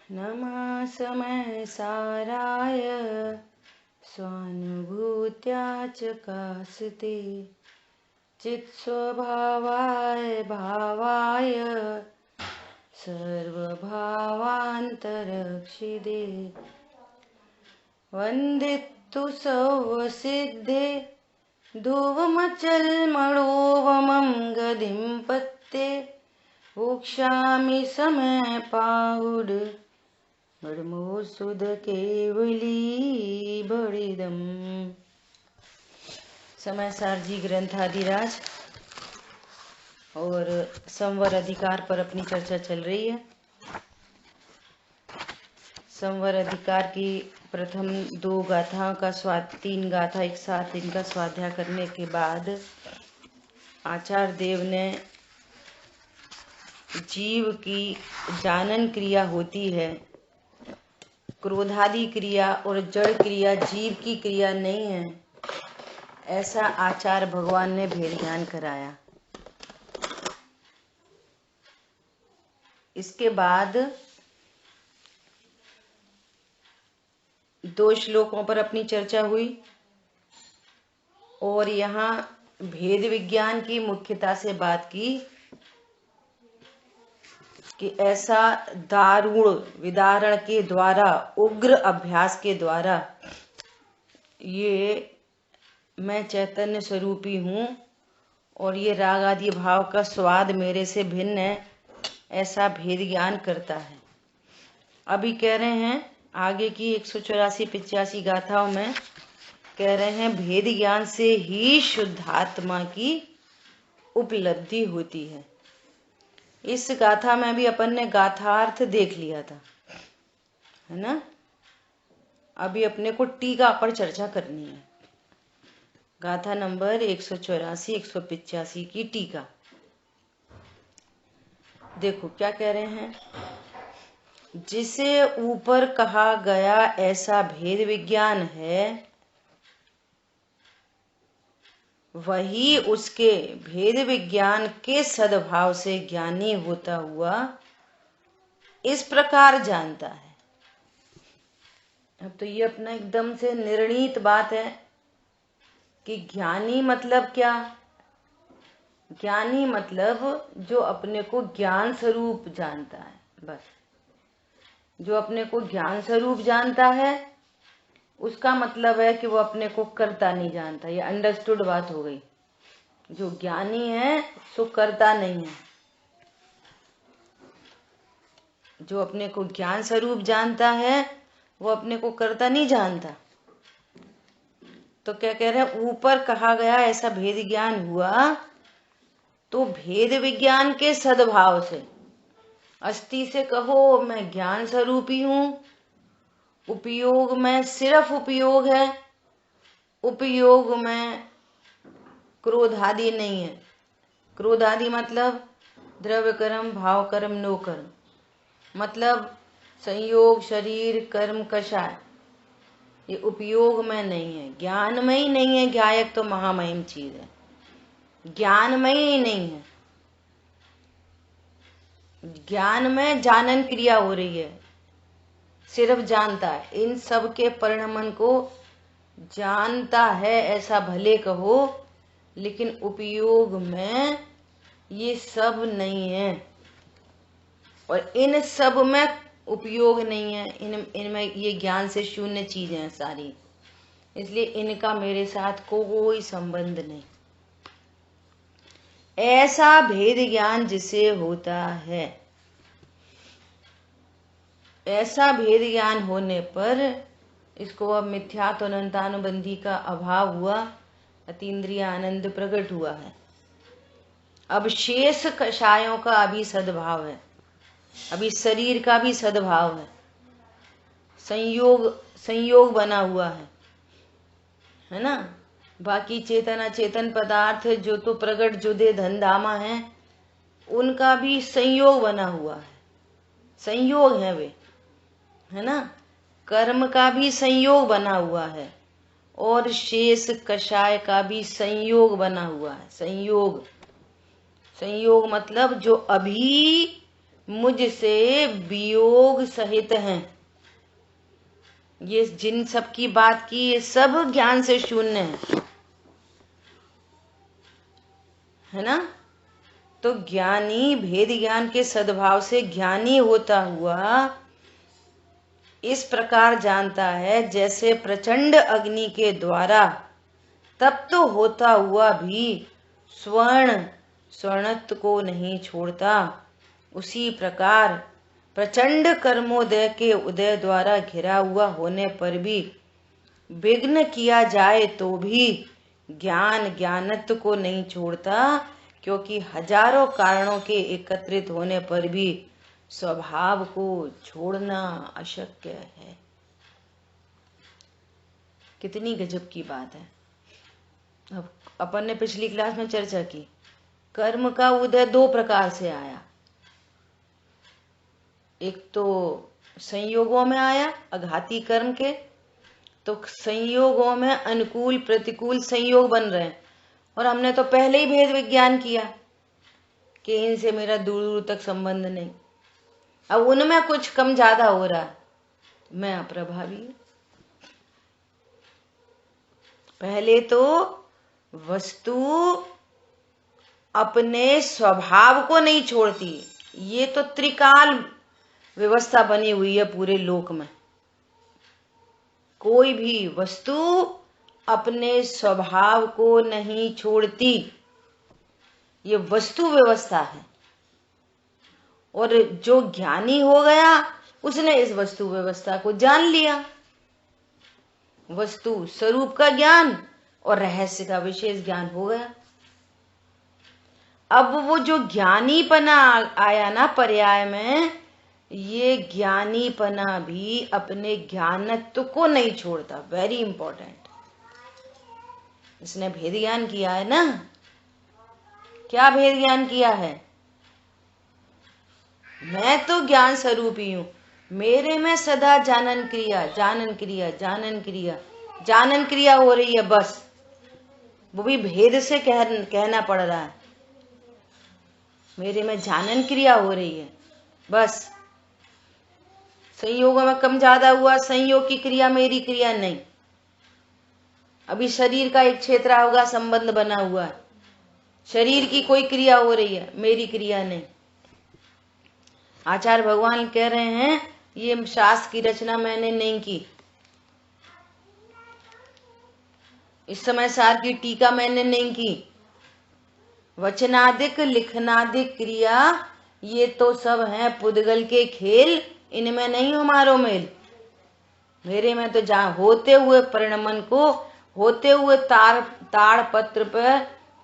नमः समय साराय स्वानुभूत्या च कासते चित्स्वभावाय भावाय सर्वभावान्तरक्षिदे वन्दितु सौवसिद्धे धुवमचलमणोवमं गतिं पत्ते वोक्ष्यामि समय पाहुड बड़मो सुध केवली बड़िदम। समय सारजी ग्रंथादिराज और संवर अधिकार पर अपनी चर्चा चल रही है। संवर अधिकार की प्रथम दो गाथाओं का तीन गाथा एक साथ इनका स्वाध्याय करने के बाद आचार्य देव ने जीव की जानन क्रिया होती है, क्रोधादि क्रिया और जड़ क्रिया जीव की क्रिया नहीं है, ऐसा आचार्य भगवान ने भेद ज्ञान कराया। इसके बाद दो श्लोकों पर अपनी चर्चा हुई और यहाँ भेद विज्ञान की मुख्यता से बात की कि ऐसा दारुण विदारण के द्वारा, उग्र अभ्यास के द्वारा ये मैं चैतन्य स्वरूपी हूँ और ये राग आदि भाव का स्वाद मेरे से भिन्न है, ऐसा भेद ज्ञान करता है। अभी कह रहे हैं आगे की 184-85 गाथाओं में कह रहे हैं भेद ज्ञान से ही शुद्धात्मा की उपलब्धि होती है। इस गाथा में भी अपन ने गाथार्थ देख लिया था, है ना। अभी अपने को टीका पर चर्चा करनी है। गाथा नंबर 184-185 की टीका देखो क्या कह रहे हैं। जिसे ऊपर कहा गया ऐसा भेद विज्ञान है, वही उसके भेद विज्ञान के सद्भाव से ज्ञानी होता हुआ इस प्रकार जानता है। अब तो ये अपना एकदम से निर्णीत बात है कि ज्ञानी मतलब क्या। ज्ञानी मतलब जो अपने को ज्ञान स्वरूप जानता है, बस। जो अपने को ज्ञान स्वरूप जानता है उसका मतलब है कि वो अपने को कर्ता नहीं जानता। ये अंडरस्टूड बात हो गई। जो ज्ञानी है सो कर्ता नहीं है। जो अपने को ज्ञान स्वरूप जानता है वो अपने को कर्ता नहीं जानता। तो क्या कह रहे हैं, ऊपर कहा गया ऐसा भेद ज्ञान हुआ तो भेद विज्ञान के सद्भाव से, अस्थि से कहो मैं ज्ञान स्वरूपी हूँ, उपयोग में सिर्फ उपयोग है, उपयोग में क्रोध आदि नहीं है। क्रोध आदि मतलब द्रव्य कर्म भाव कर्म नो कर्म, मतलब संयोग शरीर कर्म कषाय, ये उपयोग में नहीं है, ज्ञान में ही नहीं है। ज्ञायक तो महामहिम चीज है, ज्ञान में ही नहीं है। ज्ञान में जानन क्रिया हो रही है, सिर्फ जानता है। इन सब के परिणमन को जानता है ऐसा भले कहो, लेकिन उपयोग में ये सब नहीं है और इन सब में उपयोग नहीं है। इनमें ये ज्ञान से शून्य चीजें हैं सारी, इसलिए इनका मेरे साथ कोई संबंध नहीं। ऐसा भेद ज्ञान जिसे होता है, ऐसा भेद ज्ञान होने पर इसको अब मिथ्यात्व अनंतानुबंधी का अभाव हुआ, अतीन्द्रिय आनंद प्रकट हुआ है। अब शेष कषायों का अभी सद्भाव है, अभी शरीर का भी सद्भाव है, संयोग बना हुआ है ना। बाकी चेतन अचेतन पदार्थ जो तो प्रकट जुदे धनधामा है, उनका भी संयोग बना हुआ है, संयोग है वे, है ना। कर्म का भी संयोग बना हुआ है और शेष कषाय का भी संयोग बना हुआ है। संयोग मतलब जो अभी मुझसे वियोग सहित हैं। ये जिन सब की बात की ये सब ज्ञान से शून्य है ना। तो ज्ञानी भेद ज्ञान के सद्भाव से ज्ञानी होता हुआ इस प्रकार जानता है जैसे प्रचंड अग्नि के द्वारा तप्त होता हुआ भी स्वर्णत्व को नहीं छोड़ता, उसी प्रकार प्रचंड कर्मोदय के उदय द्वारा घिरा हुआ होने पर भी विघ्न किया जाए तो भी ज्ञान ज्ञानत्व को नहीं छोड़ता, क्योंकि हजारों कारणों के एकत्रित होने पर भी स्वभाव को छोड़ना अशक्य है। कितनी गजब की बात है। अब अपन ने पिछली क्लास में चर्चा की, कर्म का उदय दो प्रकार से आया। एक तो संयोगों में आया, अघाती कर्म के, तो संयोगों में अनुकूल प्रतिकूल संयोग बन रहे हैं। और हमने तो पहले ही भेद विज्ञान किया कि इनसे मेरा दूर दूर तक संबंध नहीं। अब उनमें कुछ कम ज्यादा हो रहा है, मैं अप्रभावी हूं। पहले तो वस्तु अपने स्वभाव को नहीं छोड़ती, ये तो त्रिकाल व्यवस्था बनी हुई है पूरे लोक में। कोई भी वस्तु अपने स्वभाव को नहीं छोड़ती, ये वस्तु व्यवस्था है। और जो ज्ञानी हो गया उसने इस वस्तु व्यवस्था को जान लिया। वस्तु स्वरूप का ज्ञान और रहस्य का विशेष ज्ञान हो गया। अब वो जो ज्ञानीपना आया ना पर्याय में, ये ज्ञानीपना भी अपने ज्ञानत्व को नहीं छोड़ता। Very important. इसने भेद ज्ञान किया है ना। क्या भेद ज्ञान किया है? मैं तो ज्ञान स्वरूप ही हूं, मेरे में सदा जानन क्रिया जानन क्रिया जानन क्रिया जानन क्रिया हो रही है। बस वो भी भेद से कहना पड़ रहा है, मेरे में जानन क्रिया हो रही है। बस संयोग में कम ज्यादा हुआ, संयोग की क्रिया मेरी क्रिया नहीं। अभी शरीर का एक क्षेत्र होगा, संबंध बना हुआ है, शरीर की कोई क्रिया हो रही है, मेरी क्रिया नहीं। आचार्य भगवान कह रहे हैं ये शास्त्र की रचना मैंने नहीं की, इस समय सार की टीका मैंने नहीं की, वचनादिक लिखनादिक क्रिया ये तो सब हैं पुद्गल के खेल, इनमें नहीं हमारो मेल। मेरे में तो जहाँ होते हुए परिणमन को, होते हुए ताड़ पत्र पर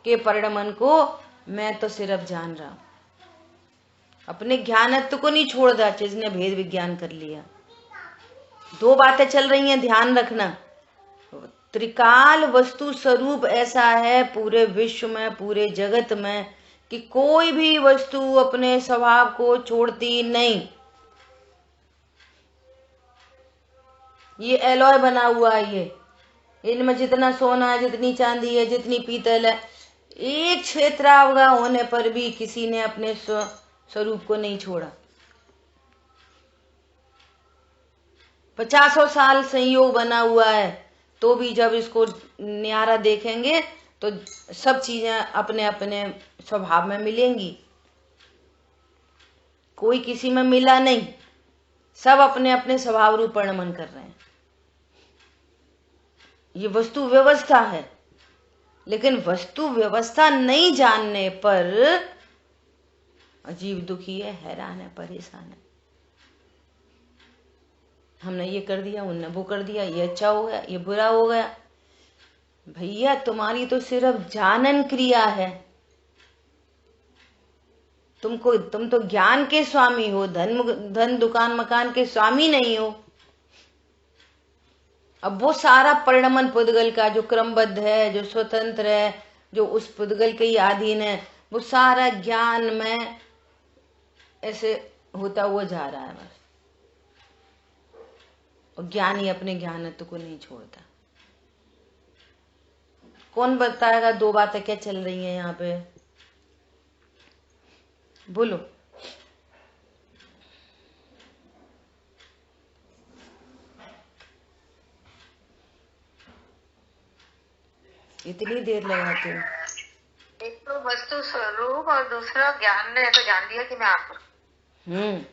के परिणमन को मैं तो सिर्फ जान रहा हूं। अपने ज्ञानत्व को नहीं छोड़ता जिसने भेद विज्ञान कर लिया। दो बातें चल रही हैं, ध्यान रखना। त्रिकाल वस्तु स्वरूप ऐसा है पूरे विश्व में, पूरे जगत में, कि कोई भी वस्तु अपने स्वभाव को छोड़ती नहीं। ये एलॉय बना हुआ है, ये इनमें जितना सोना है, जितनी चांदी है, जितनी पीतल है, एक क्षेत्रावगा होने पर भी किसी ने अपने स्वरूप को नहीं छोड़ा। 50 साल संयोग बना हुआ है, तो भी जब इसको न्यारा देखेंगे तो सब चीजें अपने अपने स्वभाव में मिलेंगी। कोई किसी में मिला नहीं, सब अपने अपने स्वभाव रूप परिणमन कर रहे हैं। ये वस्तु व्यवस्था है, लेकिन वस्तु व्यवस्था नहीं जानने पर अजीब दुखी है, हैरान है, परेशान है। हमने ये कर दिया, उनने वो कर दिया, ये अच्छा हो गया, ये बुरा हो गया। भैया तुम्हारी तो सिर्फ जानन क्रिया है। तुम तो ज्ञान के स्वामी हो, धन दुकान मकान के स्वामी नहीं हो। अब वो सारा परिणमन पुद्गल का जो क्रमबद्ध है, जो स्वतंत्र है, जो उस पुद्गल के ही अधीन है, वो सारा ज्ञान में ऐसे होता हुआ जा रहा है बस। और ज्ञानी अपने ज्ञानत्व को नहीं छोड़ता। कौन बताएगा दो बातें क्या चल रही हैं यहाँ पे? बोलो। इतनी देर लगाते हो। एक तो वस्तु स्वरूप और दूसरा ज्ञान ने तो जान दिया कि मैं आप हूँ।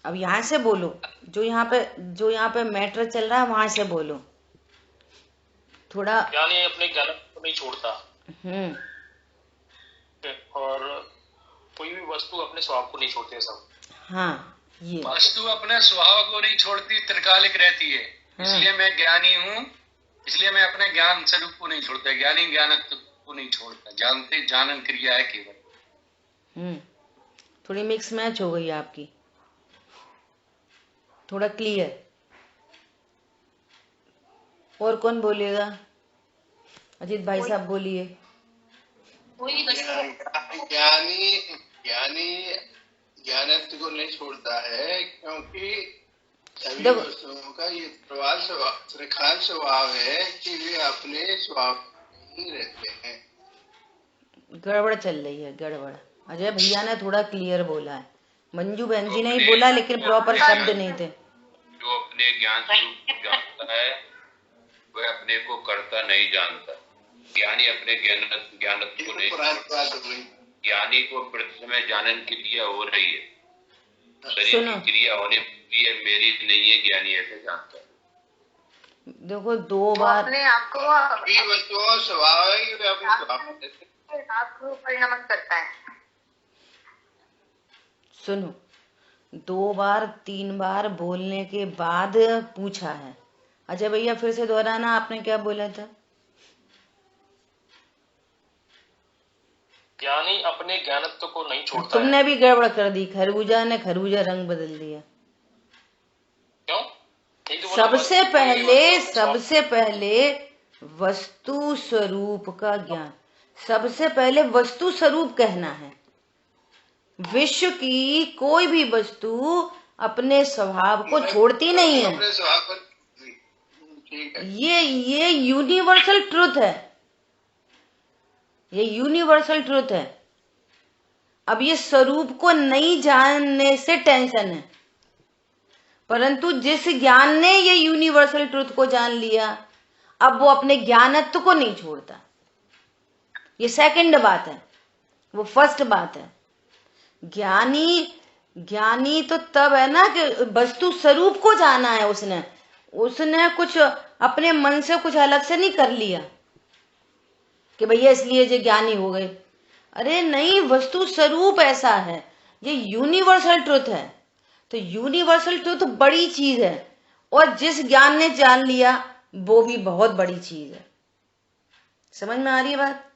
अब यहाँ से बोलो, जो यहाँ पे मैटर चल रहा है वहां से बोलो थोड़ा। ज्ञानी अपने ज्ञान को नहीं छोड़ता। और कोई भी वस्तु अपने स्वभाव को नहीं छोड़ती है सब। हाँ, ये वस्तु अपने स्वभाव को नहीं छोड़ती, त्रिकालिक रहती है। इसलिए मैं ज्ञानी हूँ, इसलिए मैं अपने ज्ञान स्वरूप को नहीं छोड़ता। ज्ञानी ज्ञानत्व को नहीं छोड़ता, जानते जानन क्रिया है केवल। थोड़ी मिक्स मैच हो गई आपकी, थोड़ा क्लियर। और कौन बोलेगा? अजीत भाई साहब बोलिए। ज्ञानी ज्ञानी ज्ञानत्व को नहीं छोड़ता है, क्योंकि सभी वस्तुओं का ये त्रिकाल स्वभाव है कि वे अपने स्वभाव नहीं रहते हैं। गड़बड़ चल रही है, गड़बड़। अजय भैया ने थोड़ा क्लियर बोला है, मंजू बहन जी ने ही बोला, लेकिन प्रॉपर शब्द नहीं थे। जो अपने ज्ञान स्वरूप को जानता है वह अपने को करता नहीं जानता। ज्ञानी अपने ज्ञानत्व को नहीं, ज्ञानी को प्रति समय जानन क्रिया हो रही है, शरीर की क्रिया होने की है, मेरी नहीं है, ज्ञानी ऐसे जानता है। देखो दो बार अपने आपको वस्तुओं स्वाभाविक परिणमन करता है। सुनो, 2 बार 3 बार बोलने के बाद पूछा है। अजय भैया फिर से दोहराना, आपने क्या बोला था? ज्ञानी अपने ज्ञानत्व को नहीं छोड़ता। तुमने भी गड़बड़ कर दी, खरबूजा ने खरबूजा रंग बदल दिया। क्यों? सबसे पहले वस्तु स्वरूप का ज्ञान, सबसे पहले वस्तु स्वरूप कहना है। विश्व की कोई भी वस्तु अपने स्वभाव को छोड़ती नहीं है। ये यूनिवर्सल ट्रुथ है, ये यूनिवर्सल ट्रुथ है। अब ये स्वरूप को नहीं जानने से टेंशन है, परंतु जिस ज्ञान ने ये यूनिवर्सल ट्रुथ को जान लिया, अब वो अपने ज्ञानत्व को नहीं छोड़ता। ये सेकंड बात है, वो फर्स्ट बात है। ज्ञानी तो तब है ना कि वस्तु स्वरूप को जाना है उसने कुछ अपने मन से कुछ अलग से नहीं कर लिया कि भैया इसलिए जो ज्ञानी हो गए। अरे नहीं, वस्तु स्वरूप ऐसा है, ये यूनिवर्सल ट्रुथ है। तो यूनिवर्सल ट्रुथ बड़ी चीज है, और जिस ज्ञान ने जान लिया वो भी बहुत बड़ी चीज है। समझ में आ रही है बात?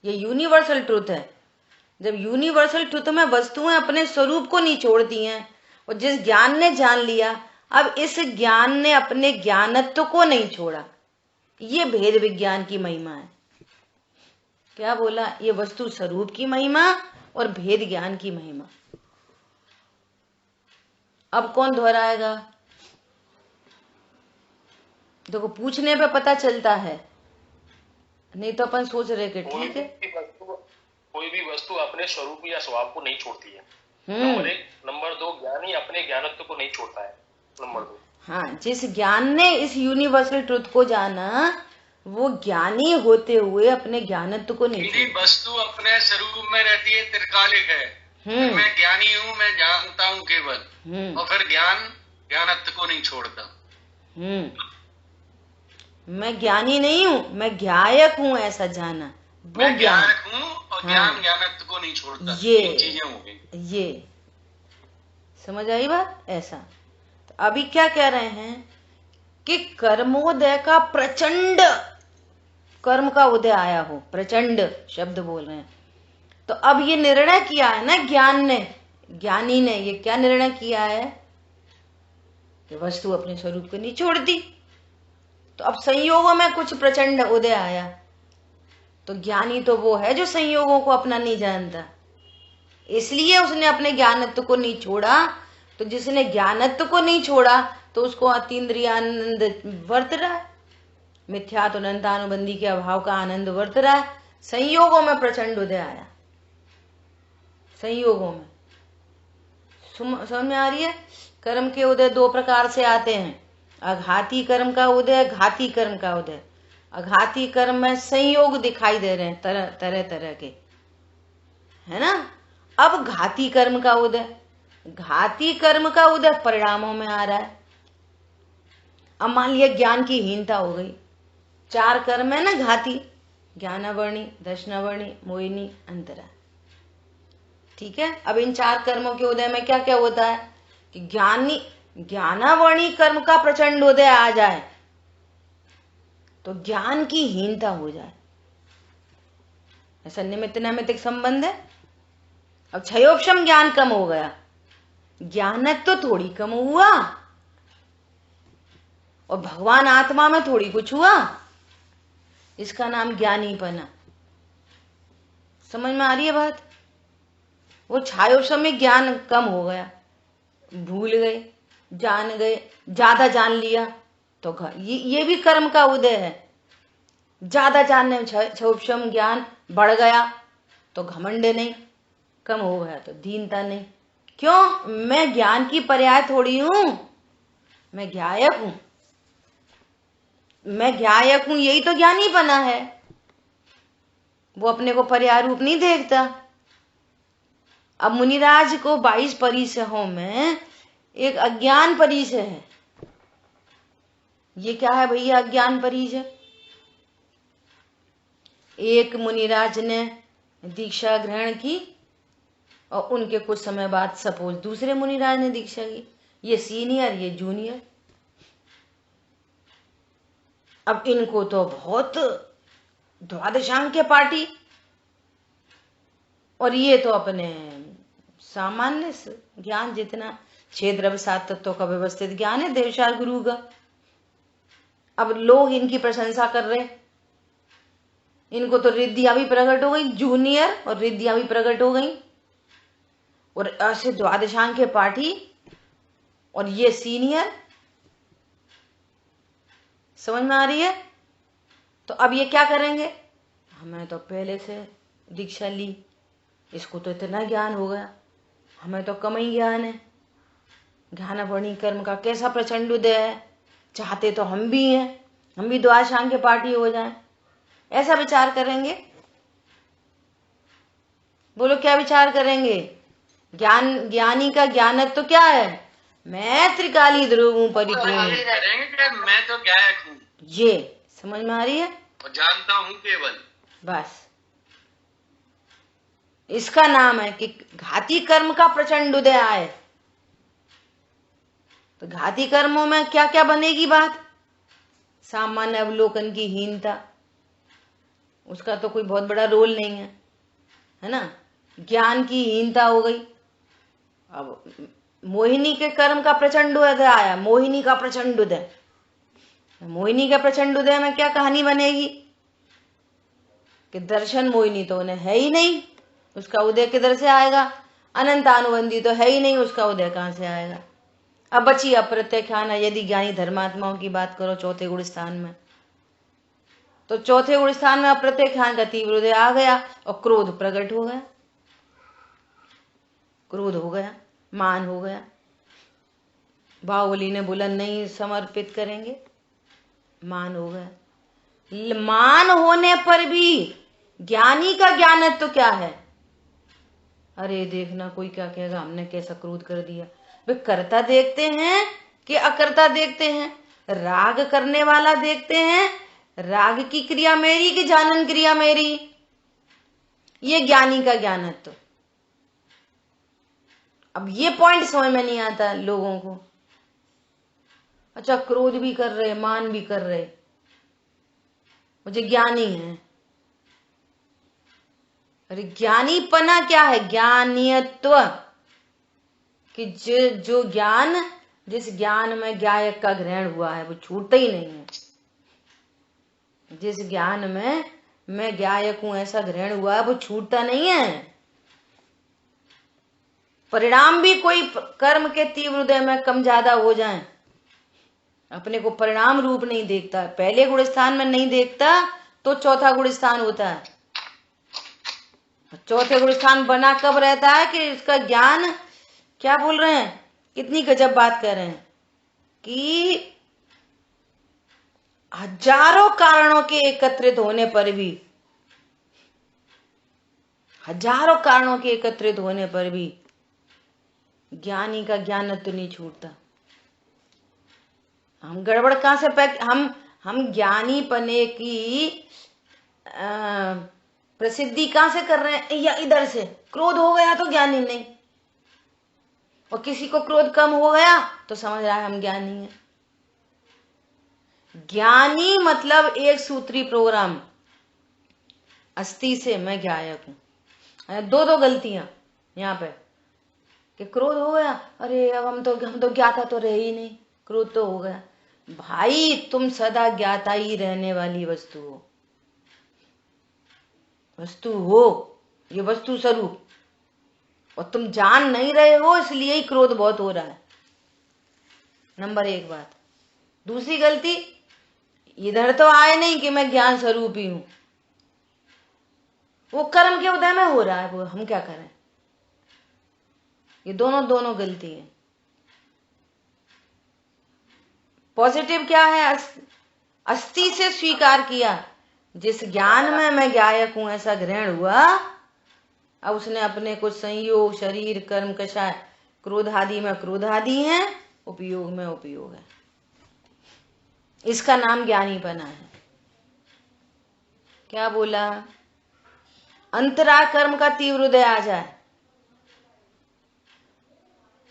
ये यूनिवर्सल ट्रुथ है। जब यूनिवर्सल ट्रुथ में वस्तुएं अपने स्वरूप को नहीं छोड़ती हैं, और जिस ज्ञान ने जान लिया, अब इस ज्ञान ने अपने ज्ञानत्व को नहीं छोड़ा। ये भेद विज्ञान की महिमा है। क्या बोला? ये वस्तु स्वरूप की महिमा और भेद ज्ञान की महिमा। अब कौन दोहराएगा? देखो, पूछने पे पता चलता है, नहीं तो अपन सोच रहे कि ठीक है। कोई भी वस्तु अपने स्वरूप या स्वभाव को नहीं छोड़ती है। नंबर 1। नंबर 2, ज्ञानी अपने ज्ञानत्व को नहीं छोड़ता है। नंबर 2, हाँ, जिस ज्ञान ने इस यूनिवर्सल ट्रुथ को जाना, वो ज्ञानी होते हुए अपने ज्ञानत्व को नहीं छोड़ता। वस्तु अपने स्वरूप में रहती है, त्रिकालिक है। मैं ज्ञानी हूँ, मैं जानता हूँ केवल, और फिर ज्ञानत्व को नहीं छोड़ता। मैं ज्ञानी नहीं हूँ, मैं ज्ञायक हूँ, ऐसा जाना। मैं ज्ञायक हूँ और ज्ञानत्व को नहीं छोड़ता। ये चीजें हो गई। ये समझ आई बात? ऐसा तो अभी क्या कह रहे हैं कि कर्मोदय का प्रचंड, कर्म का उदय आया हो, प्रचंड शब्द बोल रहे हैं। तो अब ये निर्णय किया है ना ज्ञानी ने ये क्या निर्णय किया है कि वस्तु अपने स्वरूप को नहीं छोड़ती। तो अब संयोगों में कुछ प्रचंड उदय आया, तो ज्ञानी तो वो है जो संयोगों को अपना नहीं जानता, इसलिए उसने अपने ज्ञानत्व को नहीं छोड़ा। तो जिसने ज्ञानत्व को नहीं छोड़ा तो उसको अतीन्द्रियानंद वर्त रहा है, मिथ्यात्व अनंतानुबंधी के अभाव का आनंद वर्त रहा है। संयोगों में प्रचंड उदय आया, संयोगों में। समझ में आ रही है? कर्म के उदय 2 प्रकार से आते हैं, अघाती कर्म का उदय, घाती कर्म का उदय। अघाती कर्म में संयोग दिखाई दे रहे हैं तरह तरह तरह के, है ना। अब घाती कर्म का उदय, घाती कर्म का उदय परिणामों में आ रहा है। अब मान लिया ज्ञान की हीनता हो गई, 4 कर्म है ना घाती, ज्ञानावर्णी, दर्शनावर्णी, मोहिनी, अंतरा, ठीक है। अब इन 4 कर्मों के उदय में क्या क्या होता है कि ज्ञानावर्णी कर्म का प्रचंड उदय आ जाए तो ज्ञान की हीनता हो जाए, ऐसा निमित्त नैमित्तिक संबंध है। अब क्षयोपशम ज्ञान कम हो गया, ज्ञानत्व तो थोड़ी कम हुआ और भगवान आत्मा में थोड़ी कुछ हुआ, इसका नाम ज्ञानीपना। समझ में आ रही है बात। वो छायोपशम में ज्ञान कम हो गया, भूल गए, जान गए, ज्यादा जान लिया तो ये भी कर्म का उदय है। ज्यादा जानने में छायोपशम ज्ञान बढ़ गया तो घमंड नहीं, कम हो गया तो दीनता नहीं। क्यों? मैं ज्ञान की पर्याय थोड़ी हूं, मैं ज्ञायक हूं, मैं ज्ञायक हूं, यही तो ज्ञानीपना है। वो अपने को पर्याय रूप नहीं देखता। अब मुनिराज को 22 परिसहों में एक अज्ञान परिसह है। ये क्या है भैया अज्ञान परिसह? एक मुनिराज ने दीक्षा ग्रहण की और उनके कुछ समय बाद सपोज दूसरे मुनिराज ने दीक्षा की, ये सीनियर ये जूनियर। अब इनको तो बहुत द्वादशांग के पार्टी और ये तो अपने सामान्य ज्ञान जितना 6 द्रव्य 7 तत्वों का व्यवस्थित ज्ञान है देवशाल गुरु का। अब लोग इनकी प्रशंसा कर रहे, इनको तो रिद्धियां भी प्रकट हो गई, जूनियर और रिद्धियां भी प्रकट हो गई और ऐसे द्वादशांग के पार्टी और ये सीनियर। समझ में आ रही है। तो अब ये क्या करेंगे, हमें तो पहले से दीक्षा ली, इसको तो इतना ज्ञान हो गया, हमें तो कम ही ज्ञान है। ज्ञानावर्णी कर्म का कैसा प्रचंड उदय है, चाहते तो हम भी हैं, हम भी द्वादशांग के पार्टी हो जाएं, ऐसा विचार करेंगे। बोलो क्या विचार करेंगे? ज्ञानी का ज्ञानत्व तो क्या है? मैं त्रिकाली ध्रुव हूं परिपूर्ण, मैं तो ज्ञायक हूँ, ये समझ में आ रही है। और जानता हूँ केवल, बस इसका नाम है कि घाती कर्म का प्रचंड उदय आए। तो घाती कर्मों में क्या क्या बनेगी बात? सामान्य अवलोकन की हीनता, उसका तो कोई बहुत बड़ा रोल नहीं है ना। ज्ञान की हीनता हो गई। अब मोहिनी के कर्म का प्रचंड उदय आया, मोहिनी का प्रचंड उदय। मोहिनी का प्रचंड उदय में क्या कहानी बनेगी कि दर्शन मोहिनी तो उन्हें है ही नहीं, उसका उदय किधर से आएगा? अनंत अनुबंधी तो है ही नहीं, उसका उदय कहां से आएगा? अब बची अप्रत्याख्यान। यदि ज्ञानी धर्मात्माओं की बात करो चौथे गुण स्थान में, तो चौथे गुण स्थान में अप्रत्याख्यान का तीव्र उदय आ गया और क्रोध प्रकट हो गया, क्रोध हो गया, मान हो गया। बाहुबली ने बुलंद नहीं समर्पित करेंगे, मान हो गया। मान होने पर भी ज्ञानी का ज्ञानत्व तो क्या है? अरे देखना कोई क्या कहेगा, हमने कैसा क्रोध कर दिया। वे करता देखते हैं कि अकर्ता देखते हैं? राग करने वाला देखते हैं, राग की क्रिया मेरी कि जानन क्रिया मेरी? ये ज्ञानी का ज्ञानत्व। अब ये पॉइंट समझ में नहीं आता लोगों को। अच्छा क्रोध भी कर रहे, मान भी कर रहे, मुझे ज्ञानी है। अरे ज्ञानीपना क्या है? ज्ञानीयत्व कि जो ज्ञान, जिस ज्ञान में ज्ञायक का ग्रहण हुआ है वो छूटता ही नहीं है। जिस ज्ञान में मैं ज्ञायक हूं ऐसा ग्रहण हुआ है वो छूटता नहीं है। परिणाम भी कोई कर्म के तीव्र उदय में कम ज्यादा हो जाए, अपने को परिणाम रूप नहीं देखता। पहले गुण स्थान में नहीं देखता तो चौथा गुण स्थान होता है। चौथे गुण स्थान बना कब रहता है कि इसका ज्ञान, क्या बोल रहे हैं, कितनी गजब बात कर रहे हैं कि हजारों कारणों के एकत्रित होने पर भी, हजारों कारणों के एकत्रित होने पर भी ज्ञानी का ज्ञानत्व नहीं छूटता। हम गड़बड़ कहां से हम ज्ञानी पने की प्रसिद्धि कहां से कर रहे हैं? या इधर से क्रोध हो गया तो ज्ञानी नहीं, और किसी को क्रोध कम हो गया तो समझ रहा है हम ज्ञानी हैं। ज्ञानी मतलब एक सूत्री प्रोग्राम, अस्थि से मैं ज्ञायक हूं। दो गलतियां यहाँ पे कि क्रोध हो गया, अरे अब हम तो ज्ञाता तो रहे ही नहीं, क्रोध तो हो गया। भाई तुम सदा ज्ञाता ही रहने वाली वस्तु हो, ये वस्तु स्वरूप, और तुम जान नहीं रहे हो, इसलिए ही क्रोध बहुत हो रहा है। नंबर 1 बात। दूसरी गलती, इधर तो आए नहीं कि मैं ज्ञान स्वरूप ही हूं, वो कर्म के उदय में हो रहा है, वो हम क्या करें? ये दोनों गलती है। पॉजिटिव क्या है? अस्थि से स्वीकार किया, जिस ज्ञान में मैं ज्ञायक हूं ऐसा ग्रहण हुआ। अब उसने अपने कुछ संयोग, शरीर, कर्म, कषाय, क्रोध आदि में क्रोध आदि है, उपयोग में उपयोग है। इसका नाम ज्ञानीपना है। क्या बोला? अंतराय कर्म का तीव्र उदय आ जाए,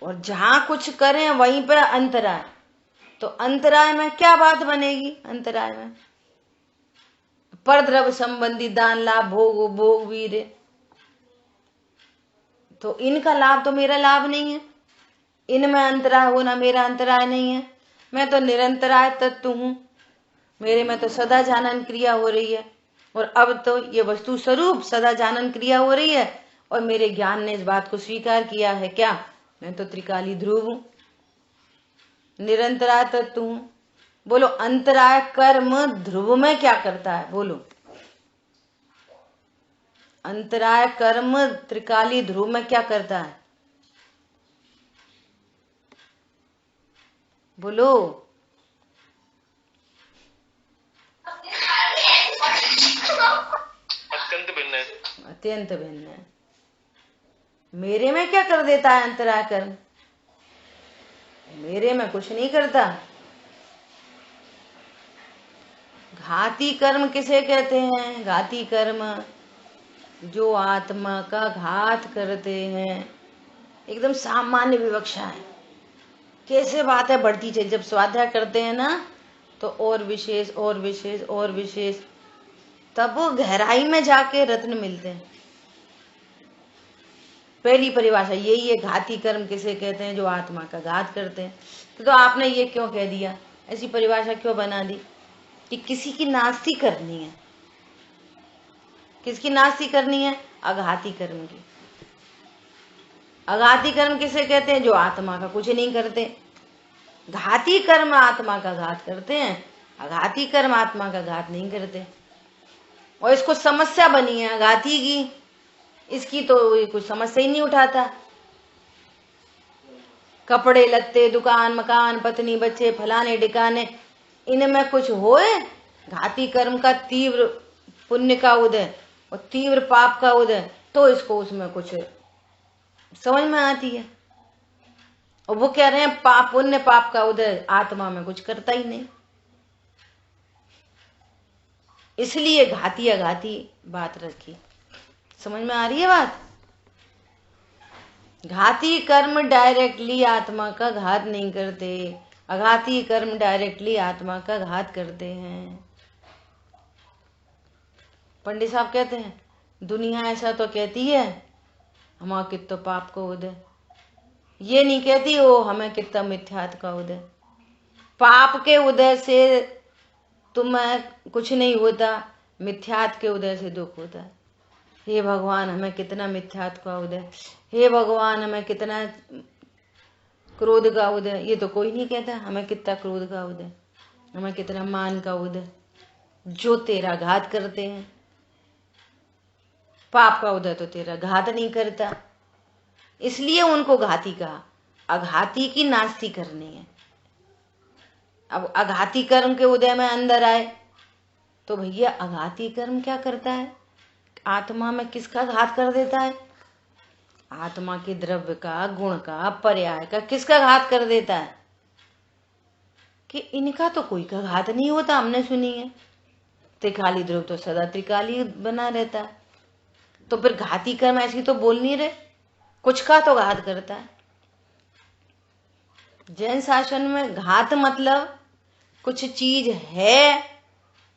और जहां कुछ करें वहीं पर अंतराय, तो अंतराय में क्या बात बनेगी? अंतराय में परद्रव्य संबंधी दान, लाभ, भोग वीर, तो इनका लाभ तो मेरा लाभ नहीं है, इनमें अंतराय होना मेरा अंतराय नहीं है। मैं तो निरंतराय तत्व हूं, मेरे में तो सदा जानन क्रिया हो रही है, और अब तो ये वस्तु स्वरूप सदा जानन क्रिया हो रही है, और मेरे ज्ञान ने इस बात को स्वीकार किया है। क्या? मैं तो त्रिकाली ध्रुव हूं, निरंतराय तत्व हूं। बोलो, अंतराय कर्म ध्रुव में क्या करता है? बोलो, अंतराय कर्म त्रिकाली ध्रुव में क्या करता है? बोलो। अत्यंत भिन्न है। अत्यंत भिन्न है। मेरे में क्या कर देता है अंतराय कर्म? मेरे में कुछ नहीं करता। घाती कर्म किसे कहते हैं? घाती कर्म जो आत्मा का घात करते हैं। एकदम सामान्य विवक्षा है। कैसे बात है बढ़ती चली। जब स्वाध्याय करते हैं ना तो और विशेष और विशेष और विशेष, तब वो गहराई में जाके रत्न मिलते हैं। पहली परिभाषा यही है, घाती कर्म किसे कहते हैं? जो आत्मा का घात करते हैं। तो आपने ये क्यों कह दिया, ऐसी परिभाषा क्यों बना दी कि किसी की नास्ती करनी है? किसकी नास्ती करनी है? अघाती कर्म की। अघाती कर्म किसे कहते हैं? जो आत्मा का कुछ नहीं करते। घाती कर्म आत्मा का घात करते हैं, अघाती कर्म आत्मा का घात नहीं करते। और इसको समस्या बनी है अघाती की, इसकी तो कुछ समस्या ही नहीं उठाता। कपड़े लत्ते, दुकान मकान, पत्नी बच्चे, फलाने डिकाने, इनमें कुछ होए, घाती कर्म का तीव्र पुण्य का उदय और तीव्र पाप का उदय, तो इसको उसमें कुछ समझ में आती है। और वो कह रहे हैं पाप पुण्य पाप का उदय आत्मा में कुछ करता ही नहीं, इसलिए घाती अघाती बात रखी। समझ में आ रही है बात? घाती कर्म डायरेक्टली आत्मा का घात नहीं करते, अघाती कर्म डायरेक्टली आत्मा का घात करते हैं। पंडित साहब कहते हैं दुनिया ऐसा तो कहती है हमारा कितना पाप का उदय, ये नहीं कहती वो हमें कितना मिथ्यात्व का उदय। पाप के उदय से तुम्हें कुछ नहीं होता, मिथ्यात्व के उदय से दुख होता है। हे भगवान हमें कितना मिथ्यात्व का उदय, हे भगवान हमें कितना क्रोध का उदय। ये तो कोई नहीं कहता हमें कितना क्रोध का उदय, हमें कितना मान का उदय। जो तेरा घात करते हैं, पाप का उदय तो तेरा घात नहीं करता, इसलिए उनको घाती कहा। अघाती की नास्ती करनी है, अब आघाती कर्म के उदय में अंदर आए तो भैया आघाती कर्म क्या करता है? आत्मा में किसका घात कर देता है? आत्मा के द्रव्य का, गुण का, पर्याय का किसका घात कर देता है? कि इनका तो कोई का घात नहीं होता, हमने सुनी है। त्रिकाली द्रव्य तो सदा त्रिकाली बना रहता है। तो फिर घाती कर्म ऐसी तो बोल नहीं रहे, कुछ का तो घात करता है। जैन शासन में घात मतलब कुछ चीज है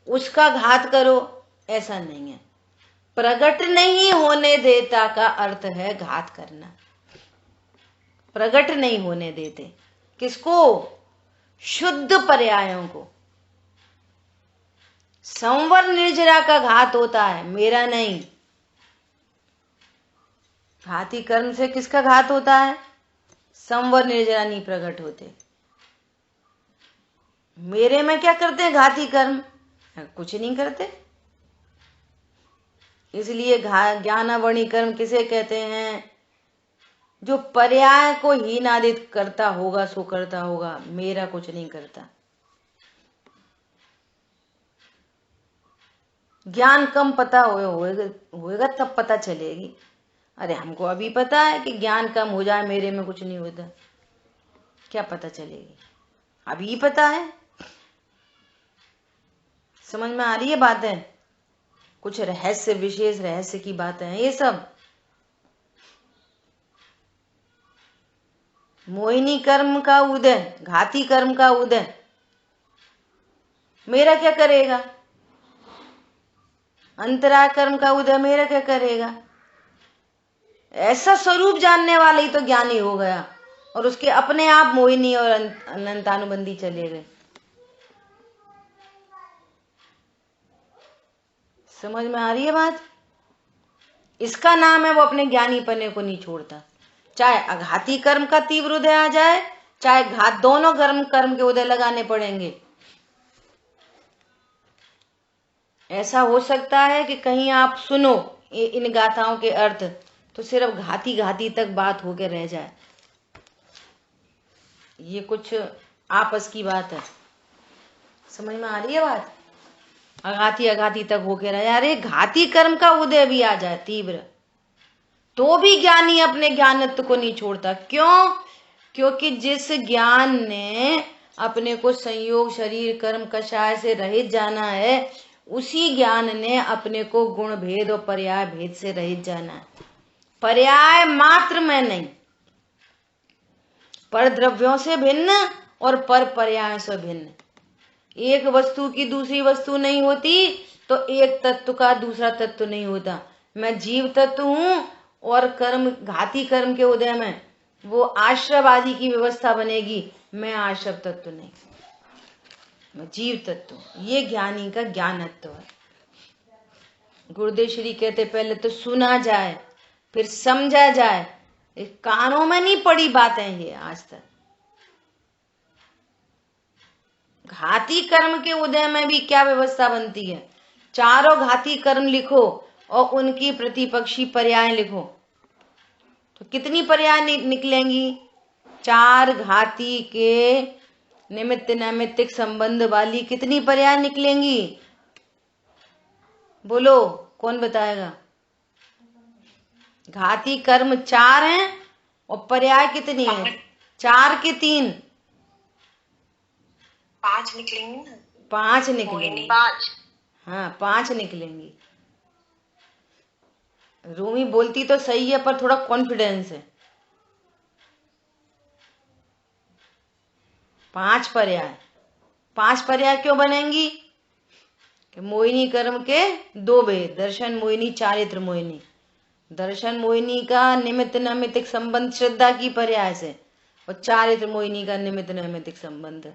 उसका घात करो, ऐसा नहीं है। प्रकट नहीं होने देता का अर्थ है घात करना। प्रकट नहीं होने देते किसको? शुद्ध पर्यायों को। संवर निर्जरा का घात होता है, मेरा नहीं। घाती कर्म से किसका घात होता है? संवर निर्जरा नहीं प्रकट होते। मेरे में क्या करते हैं घाती कर्म? कुछ नहीं करते। इसलिए ज्ञानावणी कर्म किसे कहते हैं? जो पर्याय को हीनादित करता होगा सो करता होगा, मेरा कुछ नहीं करता। ज्ञान कम पता होएगा तब पता चलेगी। अरे हमको अभी पता है कि ज्ञान कम हो जाए मेरे में कुछ नहीं होता, क्या पता चलेगी? अभी पता है। समझ में आ रही है बातें? कुछ रहस्य, विशेष रहस्य की बातें हैं ये सब। मोहिनी कर्म का उदय, घाती कर्म का उदय मेरा क्या करेगा? अंतराय कर्म का उदय मेरा क्या करेगा? ऐसा स्वरूप जानने वाले ही तो ज्ञानी हो गया, और उसके अपने आप मोहिनी और अनंतानुबंधी चले गए। समझ में आ रही है बात? इसका नाम है वो अपने ज्ञानी पने को नहीं छोड़ता। चाहे अघाती कर्म का तीव्र उदय आ जाए, चाहे घात, दोनों कर्म के उदय लगाने पड़ेंगे। ऐसा हो सकता है कि कहीं आप सुनो इन गाथाओं के अर्थ तो सिर्फ घाती घाती तक बात होके रह जाए। ये कुछ आपस की बात है। समझ में आ रही है बात? अघाती अघाती तक होके रहे। अरे घाती कर्म का उदय भी आ जाए तीव्र, तो भी ज्ञानी अपने ज्ञानत्व को नहीं छोड़ता। क्यों? क्योंकि जिस ज्ञान ने अपने को संयोग, शरीर, कर्म, कषाय से रहित जाना है, उसी ज्ञान ने अपने को गुण भेद और पर्याय भेद से रहित जाना है। पर्याय मात्र में नहीं, पर द्रव्यों से भिन्न और पर पर्याय से भिन्न। एक वस्तु की दूसरी वस्तु नहीं होती तो एक तत्व का दूसरा तत्व नहीं होता। मैं जीव तत्व हूं और कर्म, घाती कर्म के उदय में वो आश्रव आदि की व्यवस्था बनेगी। मैं आश्रव तत्व नहीं, मैं जीव तत्व। ये ज्ञानी का ज्ञानत्व है। गुरुदेव श्री कहते पहले तो सुना जाए फिर समझा जाए। कानों में नहीं पड़ी बातें ये आज तक। घाती कर्म के उदय में भी क्या व्यवस्था बनती है? चारों घाती कर्म लिखो और उनकी प्रतिपक्षी पर्याय लिखो तो कितनी पर्याय निकलेंगी? 4 घाती के निमित्त नैमित्तिक संबंध वाली कितनी पर्याय निकलेंगी? बोलो, कौन बताएगा? घाती कर्म 4 हैं और पर्याय कितनी है? 4 के 3, 5 निकलेंगी ना। 5 निकलेंगी। 5। हाँ 5 निकलेंगी। रूमी बोलती तो सही है पर थोड़ा कॉन्फिडेंस है। 5 पर्याय। 5 पर्याय क्यों बनेंगी? कि मोहिनी कर्म के 2 भेद, दर्शन मोहिनी, चारित्र मोहिनी। दर्शन मोहिनी का निमित्त नैमित्तिक संबंध श्रद्धा की पर्याय से और चारित्र मोहिनी का निमित्त नैमित्तिक संबंध,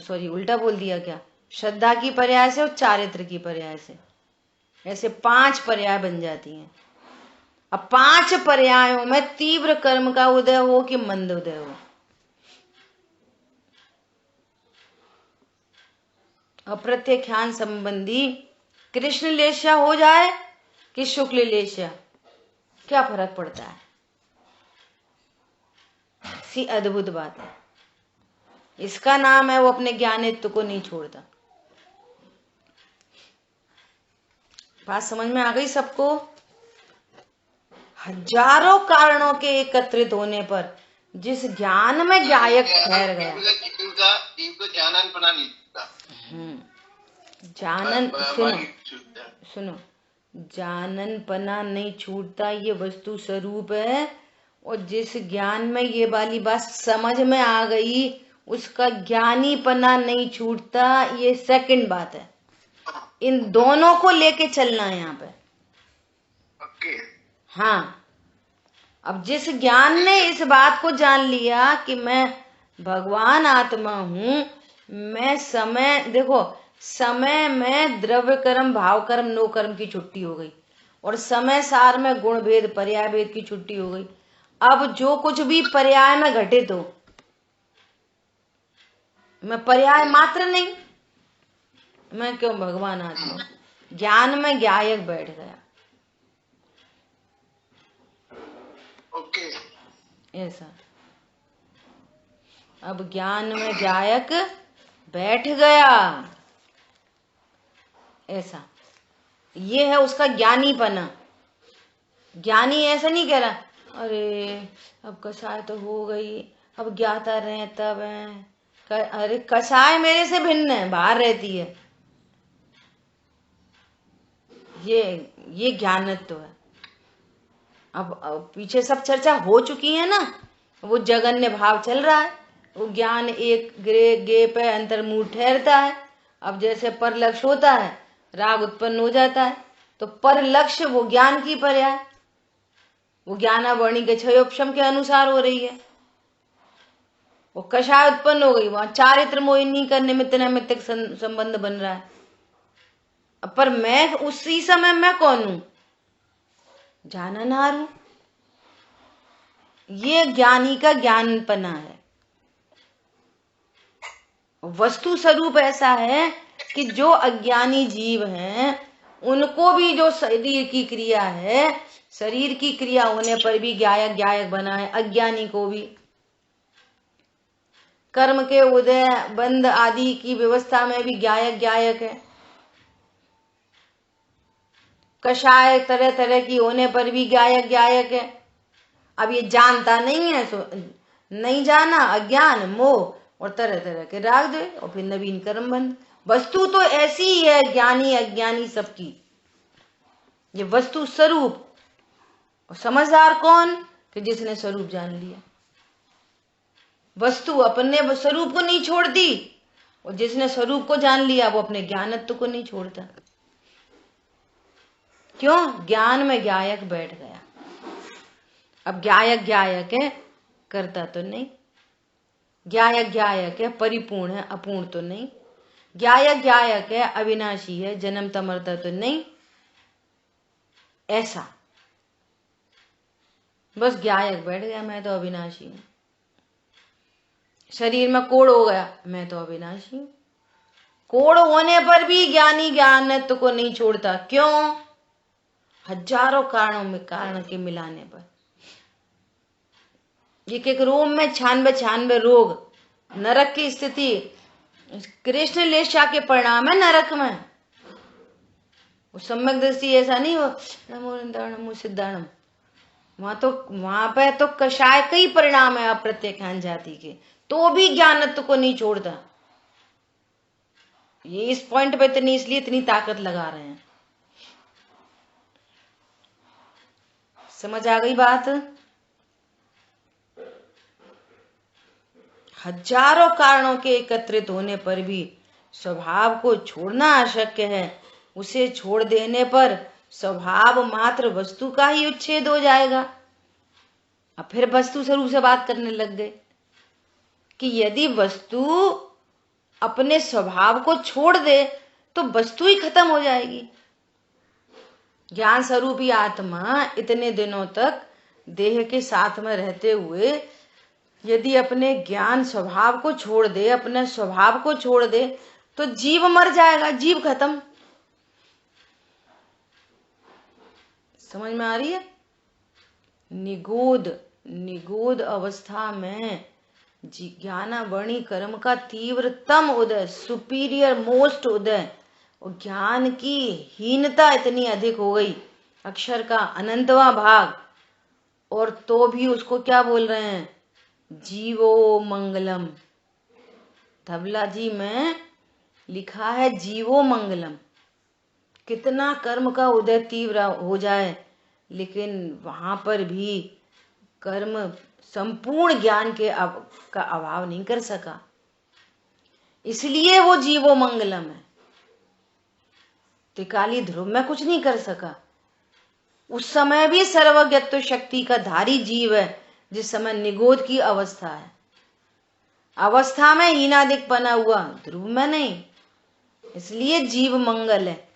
सॉरी उल्टा बोल दिया क्या, श्रद्धा की पर्याय से और चारित्र की पर्याय से। ऐसे 5 पर्याय बन जाती हैं। अब 5 पर्यायों में तीव्र कर्म का उदय हो कि मंद उदय हो, अप्रत्यख्यान संबंधी कृष्ण लेशा हो जाए कि शुक्ल लेशा, क्या फर्क पड़ता है? सी अद्भुत बात है। इसका नाम है वो अपने ज्ञानित्व को नहीं छोड़ता। बात समझ में आ गई सबको? हजारों कारणों के एकत्रित होने पर जिस ज्ञान में गायक ठहर गया, जीव को जाननपना नहीं छूटता। जानन सुनो, जाननपना नहीं छूटता, ये वस्तु स्वरूप है। और जिस ज्ञान में ये वाली बात समझ में आ गई, उसका ज्ञानीपना नहीं छूटता, ये सेकंड बात है। इन दोनों को लेके चलना है यहाँ पे। ओके। हाँ, अब जिस ज्ञान ने इस बात को जान लिया कि मैं भगवान आत्मा हूं, मैं समय, देखो समय में द्रव्य कर्म, भाव कर्म, नो कर्म की छुट्टी हो गई, और समय सार में गुण भेद, पर्याय भेद की छुट्टी हो गई। अब जो कुछ भी पर्याय में घटित हो, मैं पर्याय मात्र नहीं, मैं क्यों भगवान आत्मा। ज्ञान में गायक बैठ गया। ओके। ऐसा, अब ज्ञान में गायक बैठ गया, ऐसा ये है उसका ज्ञानीपना। ज्ञानी ऐसा नहीं कह रहा अरे अब कसाय तो हो गई, अब ज्ञाता रहे तब है। अरे कसाय मेरे से भिन्न है, बाहर रहती है। ये ज्ञानत्व है। अब पीछे सब चर्चा हो चुकी है ना, वो जगन्य भाव चल रहा है। वो ज्ञान एक ग्रे गे पे अंतर्मुख ठहरता है। अब जैसे पर लक्ष्य होता है, राग उत्पन्न हो जाता है, तो पर लक्ष्य वो ज्ञान की पर्याय, वो ज्ञानावर्णी के क्षयोपशम के अनुसार हो रही है। वो कषाय उत्पन्न हो गई, वहां चारित्र मोहिनी का निमित्त नैमित्तिक संबंध बन रहा है। पर मैं उसी समय मैं कौन हूं? जाननहार हूं। ये ज्ञानी का ज्ञानपना है। वस्तु स्वरूप ऐसा है कि जो अज्ञानी जीव हैं, उनको भी जो शरीर की क्रिया है, शरीर की क्रिया होने पर भी गायक बना है। अज्ञानी को भी कर्म के उदय बंद आदि की व्यवस्था में भी गायक है। कषाय तरह तरह की होने पर भी गायक है। अब ये जानता नहीं है, सो नहीं जाना, अज्ञान, मोह और तरह तरह के राग दे, और फिर नवीन कर्म बंध। वस्तु तो ऐसी ही है, ज्ञानी अज्ञानी सबकी। ये वस्तु स्वरूप। और समझदार कौन? कि जिसने स्वरूप जान लिया। वस्तु अपने स्वरूप को नहीं छोड़ती, और जिसने स्वरूप को जान लिया वो अपने ज्ञानत्व को नहीं छोड़ता। क्यों? ज्ञान में गायक बैठ गया। अब गायक है, करता तो नहीं। गायक है, परिपूर्ण है, अपूर्ण तो नहीं। गायक है, अविनाशी है, जन्मता मरता तो नहीं। ऐसा बस गायक बैठ गया, मैं तो अविनाशी हूं। शरीर में कोड़ हो गया, मैं तो अविनाशी हूं। कोड़ होने पर भी ज्ञानी ज्ञानत्व को नहीं छोड़ता। क्यों? हजारों कारणों में कारण के मिलाने पर। एक रोम में 96 रोग, नरक की स्थिति, कृष्ण लेशा के परिणाम है नरक में। वो सम्यक दृष्टि ऐसा नहीं हो नमो नमो सिद्धाणम, वहां पे तो कषाय कई परिणाम है अप्रत्यख्यान जाति के, तो भी ज्ञानत्व को नहीं छोड़ता। ये इस पॉइंट पे इतनी ताकत लगा रहे हैं। समझ आ गई बात? हजारों कारणों के एकत्रित होने पर भी स्वभाव को छोड़ना अशक्य है। उसे छोड़ देने पर स्वभाव मात्र वस्तु का ही उच्छेद हो जाएगा। अब फिर वस्तु स्वरूप से बात करने लग गए कि यदि वस्तु अपने स्वभाव को छोड़ दे तो वस्तु ही खत्म हो जाएगी। ज्ञान स्वरूपी आत्मा इतने दिनों तक देह के साथ में रहते हुए यदि अपने ज्ञान स्वभाव को छोड़ दे, अपने स्वभाव को छोड़ दे, तो जीव मर जाएगा, जीव खत्म। समझ में आ रही है? निगूढ़ अवस्था में ज्ञानावरणी कर्म का तीव्रतम उदय, सुपीरियर मोस्ट उदय, और ज्ञान की हीनता इतनी अधिक हो गई, अक्षर का अनंतवा भाग, और तो भी उसको क्या बोल रहे हैं, जीवो मंगलम। धवला जी में लिखा है जीवो मंगलम। कितना कर्म का उदय तीव्र हो जाए, लेकिन वहां पर भी कर्म संपूर्ण ज्ञान का अभाव नहीं कर सका, इसलिए वो जीवो मंगलम है। त्रिकाली ध्रुव में कुछ नहीं कर सका, उस समय भी सर्वज्ञत्व शक्ति का धारी जीव है, जिस समय निगोद की अवस्था है, अवस्था में हीनादिक बना हुआ, ध्रुव में नहीं, इसलिए जीव मंगल है।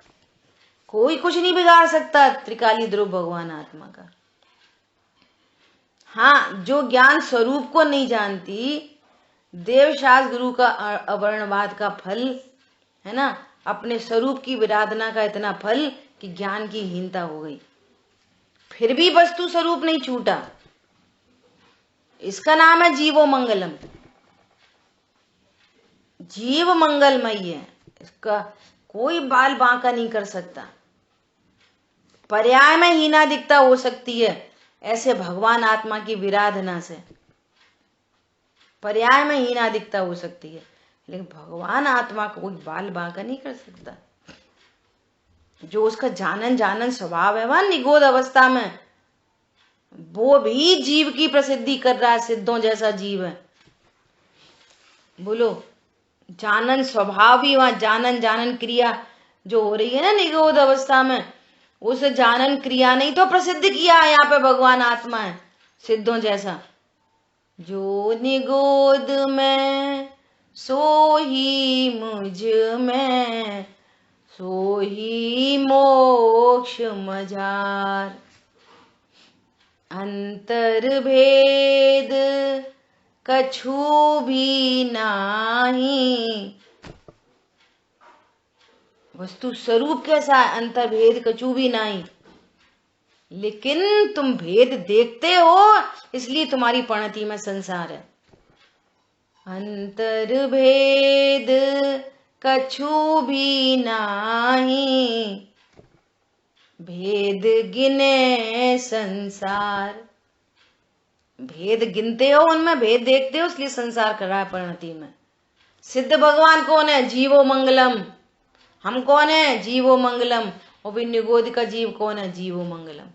कोई कुछ नहीं बिगाड़ सकता त्रिकाली ध्रुव भगवान आत्मा का। हाँ, जो ज्ञान स्वरूप को नहीं जानती, देवशास्त्र गुरु का अवर्णवाद का फल है ना, अपने स्वरूप की विराधना का इतना फल कि ज्ञान की हीनता हो गई, फिर भी वस्तु स्वरूप नहीं छूटा, इसका नाम है जीवो मंगलम। जीव मंगलमय है, इसका कोई बाल बांका नहीं कर सकता। पर्याय में हीनादिकता हो सकती है ऐसे भगवान आत्मा की विराधना से, पर्याय में हीनादिकता हो सकती है, लेकिन भगवान आत्मा को कोई बाल बांका नहीं कर सकता। जो उसका जानन स्वभाव है वह निगोद अवस्था में, वो भी जीव की प्रसिद्धि कर रहा है, सिद्धों जैसा जीव है। बोलो, जानन स्वभाव भी वहां, जानन क्रिया जो हो रही है ना निगोद अवस्था में, उस जानन क्रिया नहीं तो प्रसिद्ध किया है यहाँ पे भगवान आत्मा है, सिद्धों जैसा। जो निगोद में सो ही मुझ में, सो ही मोक्ष मझार, अंतर भेद कछु भी नाही। वस्तु स्वरूप कैसा है, अंतर भेद कछु भी नहीं, लेकिन तुम भेद देखते हो इसलिए तुम्हारी पणति में संसार है। अंतर भेद कछु भी नाही, भेद गिने संसार। भेद गिनते हो, उनमें भेद देखते हो, इसलिए संसार कर रहा है परिणति में। सिद्ध भगवान कौन है, जीवो मंगलम। हम कौन है, जीवो मंगलम। और भी निगोद का जीव कौन है, जीवो मंगलम।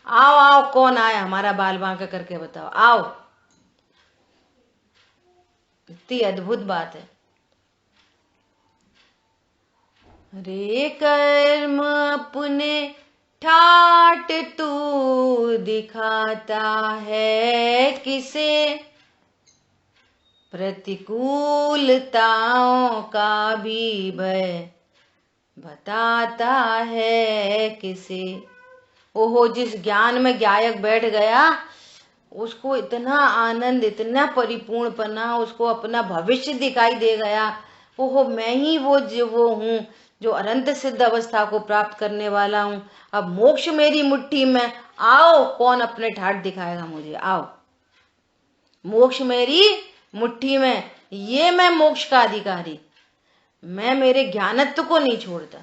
आओ आओ, कौन आया हमारा बाल बांका करके बताओ, आओ। इतनी अद्भुत बात है। रे कर्म अपने ठाट तू दिखाता है किसे, प्रतिकूलताओं का भी भय बताता है किसे। ओहो, जिस ज्ञान में गायक बैठ गया उसको इतना आनंद, इतना परिपूर्णपना, उसको अपना भविष्य दिखाई दे गया। ओहो, मैं ही वो हूँ जो अनंत सिद्ध अवस्था को प्राप्त करने वाला हूँ। अब मोक्ष मेरी मुट्ठी में, आओ कौन अपने ठाट दिखाएगा मुझे, आओ। मोक्ष मेरी मुट्ठी में, ये मैं मोक्ष का अधिकारी। मैं मेरे ज्ञानत्व को नहीं छोड़ता,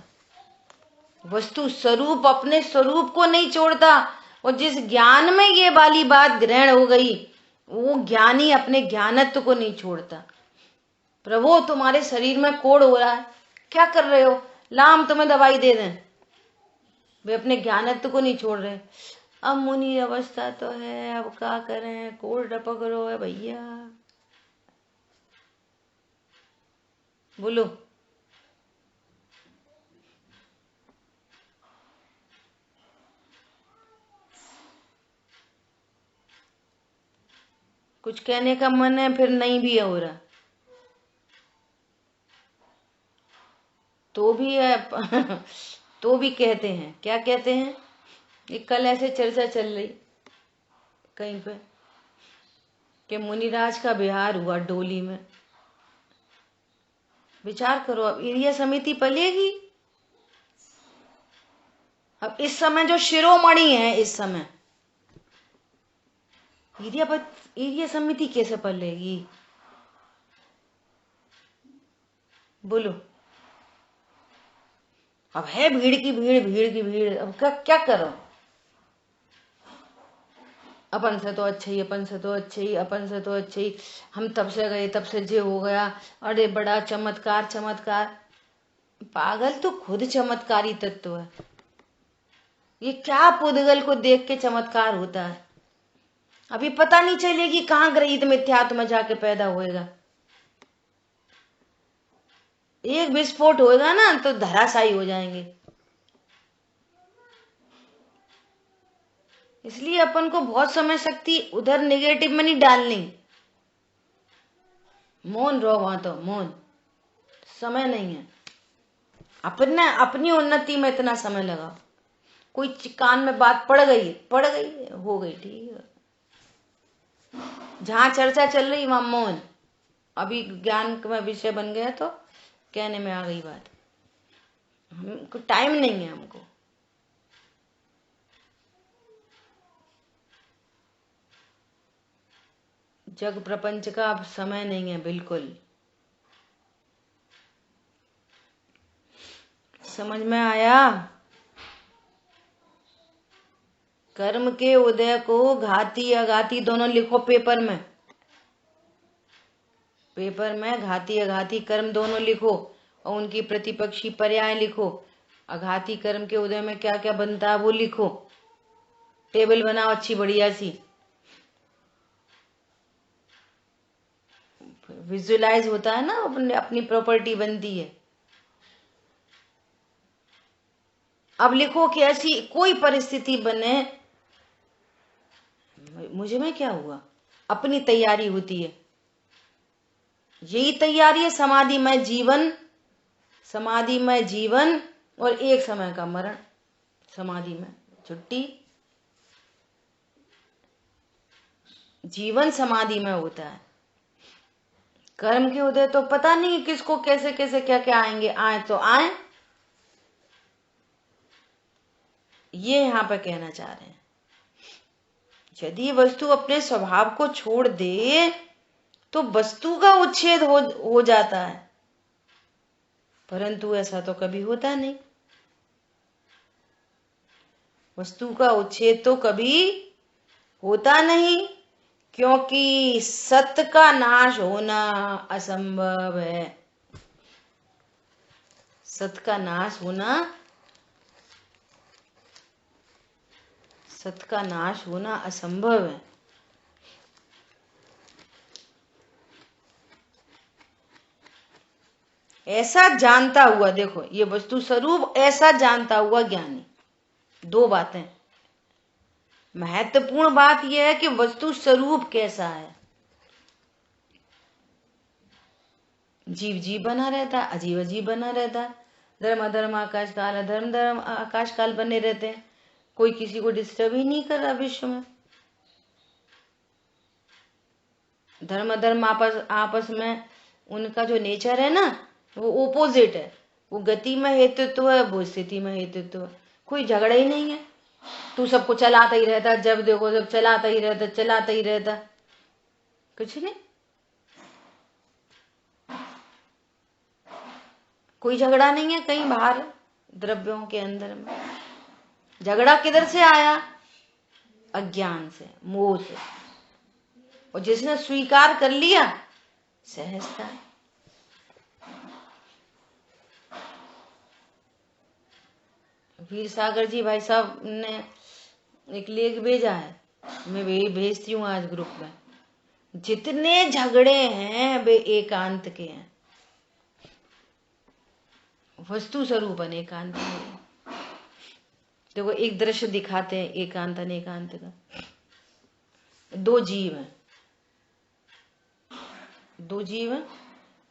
वस्तु स्वरूप अपने स्वरूप को नहीं छोड़ता। और जिस ज्ञान में ये वाली बात ग्रहण हो गई, वो ज्ञानी अपने ज्ञानत्व को नहीं छोड़ता। प्रभु, तुम्हारे शरीर में कोढ़ हो रहा है, क्या कर रहे हो, ला हम तुम्हें दवाई दे दें। वे अपने ज्ञानत्व को नहीं छोड़ रहे। अब मुनि अवस्था तो है, अब क्या करें, कोढ़ टपक रो है भैया। बोलो, कुछ कहने का मन है, फिर नहीं भी हो रहा तो भी है तो भी कहते हैं, क्या कहते हैं। एक कल ऐसे चर्चा चल रही कहीं पे कि मुनिराज का बिहार हुआ डोली में। विचार करो, अब एरिया समिति पलेगी। अब इस समय जो शिरोमणि है, इस समय एरिया समिति कैसे पलेगी। बोलो। अब है भीड़ की भीड़, भीड़ की भीड़, अब क्या क्या करो। अपन से तो अच्छा ही, अपन से तो अच्छा ही, अपन से तो अच्छा ही, हम तब से गए तब से जे हो गया, अरे बड़ा चमत्कार चमत्कार। पागल तो खुद चमत्कारी तत्व है। ये क्या पुद्गल को देख के चमत्कार होता है। अभी पता नहीं चलेगी कहाँ गृहीत मिथ्यात्व में जाके पैदा होएगा। एक विस्फोट होएगा ना तो धराशायी हो जाएंगे। इसलिए अपन को बहुत समय शक्ति उधर नेगेटिव में नहीं डालनी। मौन रहो वहां, तो मौन, समय नहीं है। अपनी उन्नति में इतना समय लगाओ। कोई कान में बात पड़ गई हो गई, ठीक है। जहां चर्चा चल रही वहां मौन। अभी ज्ञान का विषय बन गया तो कहने में आ गई बात। हमको टाइम नहीं है, हमको जग प्रपंच का अब समय नहीं है बिल्कुल। समझ में आया? कर्म के उदय को घाती अघाती दोनों लिखो पेपर में। पेपर में घाती अघाती कर्म दोनों लिखो और उनकी प्रतिपक्षी पर्याय लिखो। अघाती कर्म के उदय में क्या क्या बनता है वो लिखो। टेबल बनाओ अच्छी बढ़िया सी, विजुअलाइज होता है ना, अपनी प्रॉपर्टी बनती है। अब लिखो कि ऐसी कोई परिस्थिति बने, मुझे में क्या हुआ, अपनी तैयारी होती है। यही तैयारी है समाधिमय जीवन, समाधिमय जीवन और एक समय का मरण। समाधि में छुट्टी, जीवन समाधि में होता है। कर्म के उदय तो पता नहीं किसको कैसे कैसे क्या क्या आएंगे, आए तो आए। ये यहां पर कहना चाह रहे हैं। यदि वस्तु अपने स्वभाव को छोड़ दे तो वस्तु का उच्छेद हो जाता है, परंतु ऐसा तो कभी होता नहीं। वस्तु का उच्छेद तो कभी होता नहीं, क्योंकि सत्य का नाश होना असंभव है। सत्य का नाश होना, सत्य का नाश होना असंभव है। ऐसा जानता हुआ, देखो ये वस्तु स्वरूप ऐसा जानता हुआ ज्ञानी। दो बातें। महत्वपूर्ण बात यह है कि वस्तु स्वरूप कैसा है। जीव जीव बना रहता है, अजीव अजीव बना रहता है। धर्म अधर्म आकाश काल, अधर्म धर्म आकाश काल बने रहते हैं। कोई किसी को डिस्टर्ब ही नहीं कर रहा विश्व में। धर्म अधर्म आपस में उनका जो नेचर है ना वो ओपोजिट है। वो गति में हेतुत्व है, वो स्थिति में हेतुत्व है। कोई झगड़ा ही नहीं है। तू सबको चलाता ही रहता, जब देखो जब चलाता ही रहता, कुछ नहीं। कोई झगड़ा नहीं है कहीं बाहर द्रव्यों के अंदर में। झगड़ा किधर से आया? अज्ञान से, मोह से। और जिसने स्वीकार कर लिया, सहजता। वीर सागर जी भाई साहब ने एक लेख भेजा है, मैं भेजती हूँ आज ग्रुप में। जितने झगड़े हैं वे एकांत के हैं, वस्तु स्वरूप अनेकांत में। देखो एक दृश्य दिखाते हैं एकांत अनेकांत का। दो जीव हैं, दो जीव हैं।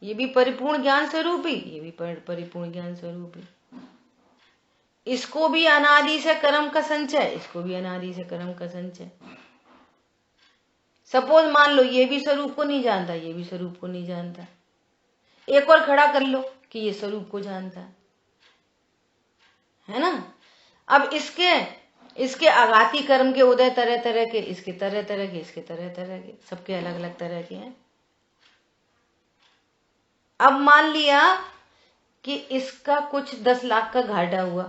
ये भी परिपूर्ण ज्ञान स्वरूप ही, ये भी परिपूर्ण ज्ञान स्वरूप ही। इसको भी अनादि से कर्म का संचय, इसको भी अनादि से कर्म का संचय। सपोज मान लो ये भी स्वरूप को नहीं जानता, ये भी स्वरूप को नहीं जानता। एक और खड़ा कर लो कि ये स्वरूप को जानता है ना। अब इसके आघाती कर्म के उदय तरह तरह के, इसके तरह तरह के, इसके तरह तरह के, सबके अलग अलग तरह के हैं। अब मान लिया कि इसका कुछ 10 लाख का घाटा हुआ,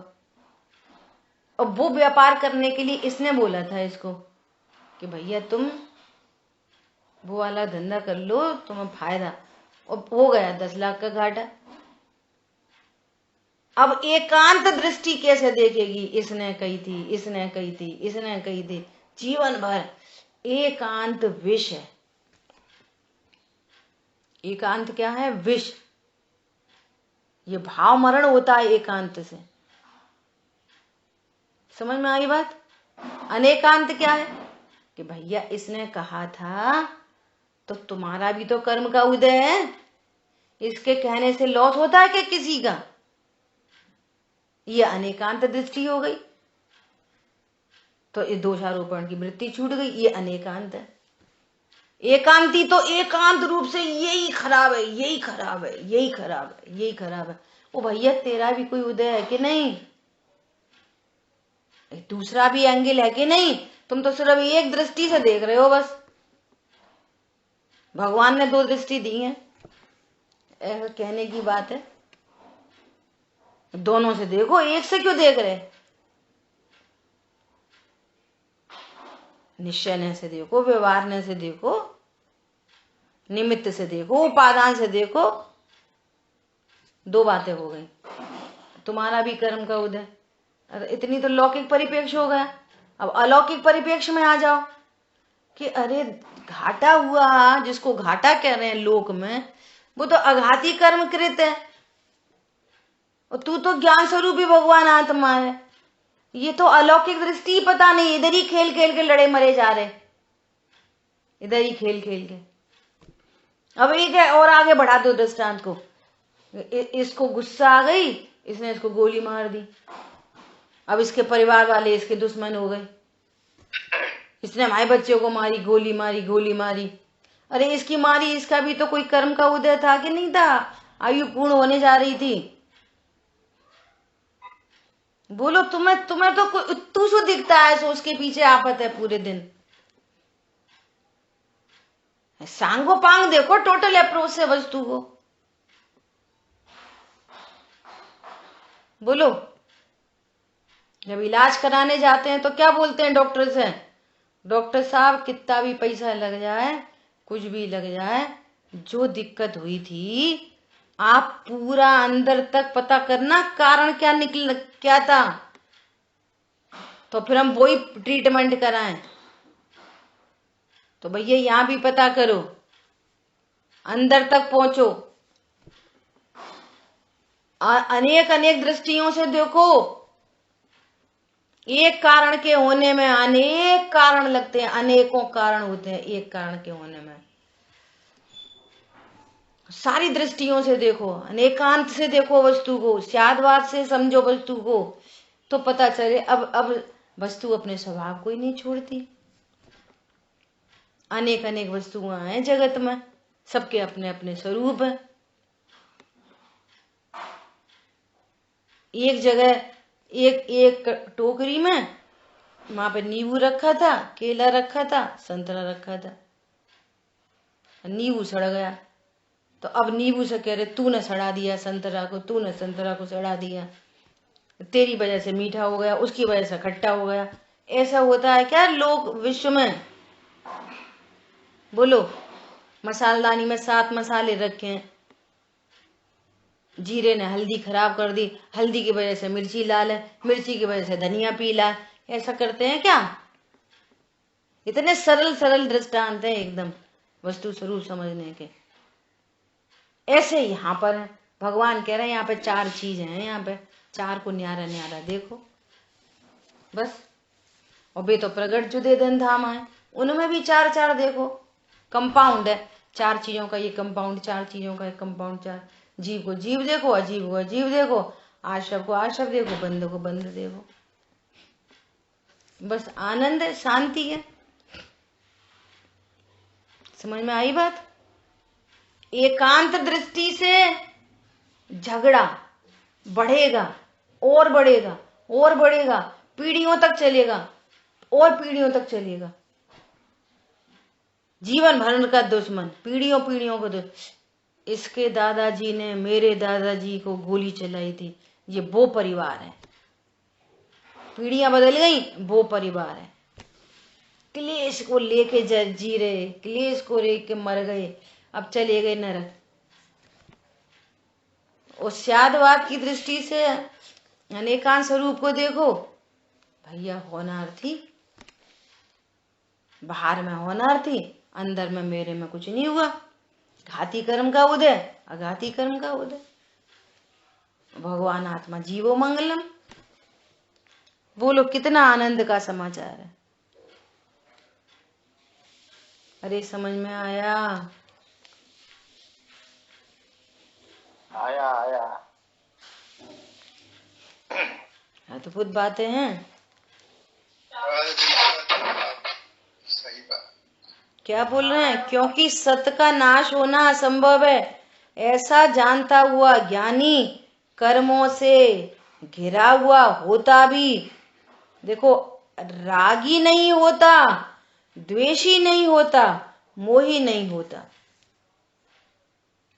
और वो व्यापार करने के लिए इसने बोला था इसको कि भैया तुम वो वाला धंधा कर लो, तुम्हें फायदा, और हो गया 10 लाख का घाटा। अब एकांत दृष्टि कैसे देखेगी? इसने कही थी, इसने कही थी, इसने कही थी, जीवन भर एकांत विष है। एकांत क्या है? विष। ये भाव मरण होता है एकांत से। समझ में आई बात? अनेकांत क्या है? कि भैया इसने कहा था तो तुम्हारा भी तो कर्म का उदय है, इसके कहने से लॉस होता है क्या किसी का? ये अनेकांत दृष्टि हो गई, तो इस दोषारोपण की वृत्ति छूट गई, ये अनेकांत है। एकांती तो एकांत रूप से यही खराब है, यही खराब है, यही खराब है, यही खराब है। ओ भैया तेरा भी कोई उदय है कि नहीं? दूसरा भी एंगल है कि नहीं? तुम तो सिर्फ एक दृष्टि से देख रहे हो बस। भगवान ने 2 दृष्टि दी है, ऐसा कहने की बात है। दोनों से देखो, एक से क्यों देख रहे? निश्चय से देखो, व्यवहार से देखो, निमित्त से देखो, उपादान से देखो। 2 बातें हो गई। तुम्हारा भी कर्म का उदय। इतनी तो लौकिक परिप्रेक्ष्य हो गया। अब अलौकिक परिप्रेक्ष्य में आ जाओ कि अरे घाटा हुआ, जिसको घाटा कह रहे हैं लोक में, वो तो अघाती कर्म कृत है, और तू तो ज्ञान स्वरूप ही भगवान आत्मा है। ये तो अलौकिक दृष्टि पता नहीं, इधर ही खेल खेल के लड़े मरे जा रहे, इधर ही खेल खेल के। अब एक है और आगे बढ़ा दो दृष्टांत को। इसको गुस्सा आ गई, इसने इसको गोली मार दी। अब इसके परिवार वाले इसके दुश्मन हो गए, इसने हमारे बच्चों को मारी, गोली मारी, गोली मारी। अरे इसकी मारी, इसका भी तो कोई कर्म का उदय था कि नहीं था? आयु पूर्ण होने जा रही थी। बोलो तुम्हें तो तू सो दिखता है, सो उसके पीछे आफत है पूरे दिन। सांगो पांग देखो टोटल अप्रोच से वस्तु को। बोलो, जब इलाज कराने जाते हैं तो क्या बोलते हैं डॉक्टर से? डॉक्टर साहब कितना भी पैसा लग जाए, कुछ भी लग जाए, जो दिक्कत हुई थी आप पूरा अंदर तक पता करना, कारण क्या था, तो फिर हम वही ट्रीटमेंट कराएं। तो भैया यहां भी पता करो, अंदर तक पहुंचो, अनेक अनेक दृष्टियों से देखो। एक कारण के होने में अनेक कारण लगते हैं, अनेकों कारण होते हैं एक कारण के होने में। सारी दृष्टियों से देखो, अनेकांत से देखो वस्तु को, स्यादवाद से समझो वस्तु को, तो पता चले अब वस्तु अपने स्वभाव को ही नहीं छोड़ती। अनेक अनेक वस्तुएं हैं जगत में, सबके अपने अपने स्वरूप है। एक जगह एक टोकरी में वहां पे नींबू रखा था, केला रखा था, संतरा रखा था। नींबू सड़ गया, तो अब नींबू से कह रहे तूने सड़ा दिया संतरा को, तूने संतरा को सड़ा दिया, तेरी वजह से मीठा हो गया, उसकी वजह से खट्टा हो गया। ऐसा होता है क्या लोग विश्व में? बोलो, मसालदानी में 7 मसाले रखे हैं, जीरे ने हल्दी खराब कर दी, हल्दी की वजह से मिर्ची लाल है, मिर्ची की वजह से धनिया पीला है। ऐसा करते हैं क्या? इतने सरल सरल दृष्टांत हैं एकदम वस्तु स्वरूप समझने के। ऐसे यहाँ पर है, भगवान कह रहे हैं यहाँ पे 4 चीजें हैं, यहाँ पे 4 को न्यारा न्यारा देखो बस। और वे तो प्रगट जुदे धन धाम है, उनमें भी 4 देखो। कंपाउंड है 4 चीजों का, ये कंपाउंड 4 चीजों का कंपाउंड 4। जीव को जीव देखो, अजीव को अजीव देखो, आश्रव को आश्रव देखो, बंध को बंध देखो। बस आनंद है, शांति है। समझ में आई बात? एकांत दृष्टि से झगड़ा बढ़ेगा और बढ़ेगा और बढ़ेगा, पीढ़ियों तक चलेगा और पीढ़ियों तक चलेगा। जीवन भर का दुश्मन, पीढ़ियों पीढ़ियों का दुश्मन। इसके दादाजी ने मेरे दादाजी को गोली चलाई थी, ये वो परिवार है। पीढ़ियां बदल गई, वो परिवार है। क्लेश को लेके जी रहे, क्लेश को लेके मर गए, अब चले गए नरक। उस शादवाद की दृष्टि से अनेकांत स्वरूप को देखो, भैया होनार्थी, बाहर में होनार्थी, अंदर में मेरे में कुछ नहीं हुआ। घाती कर्म का उदय, अघाती कर्म का उदय। भगवान आत्मा जीवो मंगलम। बोलो कितना आनंद का समाचार है। अरे समझ में आया? आया आया। अद्भुत बातें हैं। सही बात। क्या बोल रहे हैं? क्योंकि सत्य का नाश होना असंभव है, ऐसा जानता हुआ ज्ञानी कर्मों से घिरा हुआ होता भी, देखो, रागी नहीं होता, द्वेषी नहीं होता, मोही नहीं होता,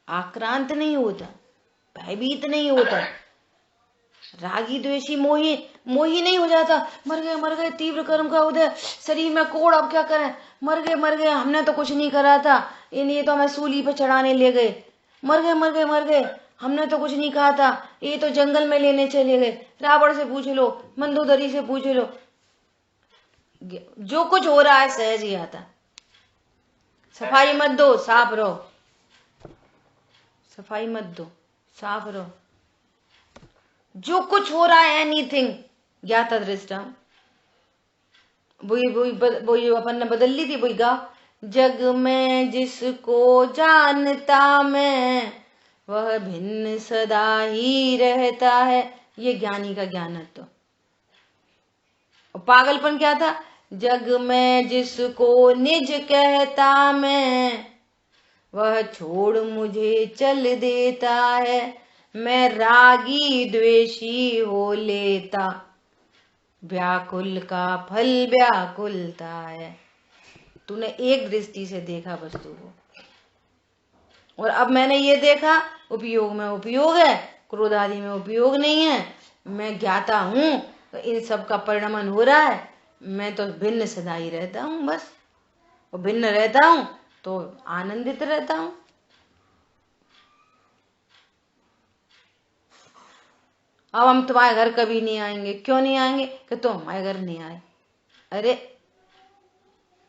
आक्रांत नहीं होता, भयभीत नहीं होता। रागी द्वेषी मोही नहीं हो जाता। मर गए तीव्र कर्म का उदय, शरीर में कोड़, अब क्या करें, मर गए, हमने तो कुछ नहीं करा था, ये तो हमें सूली पे चढ़ाने ले गए। मर गए, हमने तो कुछ नहीं कहा था, ये तो जंगल में लेने चले गए। रावण से पूछ लो, मंदोदरी से पूछ लो, जो कुछ हो रहा है सहज ही आता। सफाई मत दो, साफ रहो। सफाई मत दो, साफ रहो। जो कुछ हो रहा है, एनीथिंग ज्ञाता दृष्टा, वही अपन ने बदल ली थी, वही गा। जग में जिसको जानता मैं, वह भिन्न सदा ही रहता है। ये ज्ञानी का ज्ञानत्व। और पागलपन क्या था? जग में जिसको निज कहता मैं, वह छोड़ मुझे चल देता है। मैं रागी द्वेषी हो लेता, व्याकुल का फल व्याकुलता है। तूने एक दृष्टि से देखा वस्तु को, और अब मैंने ये देखा उपयोग में उपयोग है, क्रोध आदि में उपयोग नहीं है। मैं ज्ञाता हूं, तो इन सब का परिणमन हो रहा है। मैं तो भिन्न सदा ही रहता हूं, बस। और भिन्न रहता हूं तो आनंदित रहता हूं। अब हम तुम्हारे घर कभी नहीं आएंगे। क्यों नहीं आएंगे? कि तुम हमारे घर नहीं आए। अरे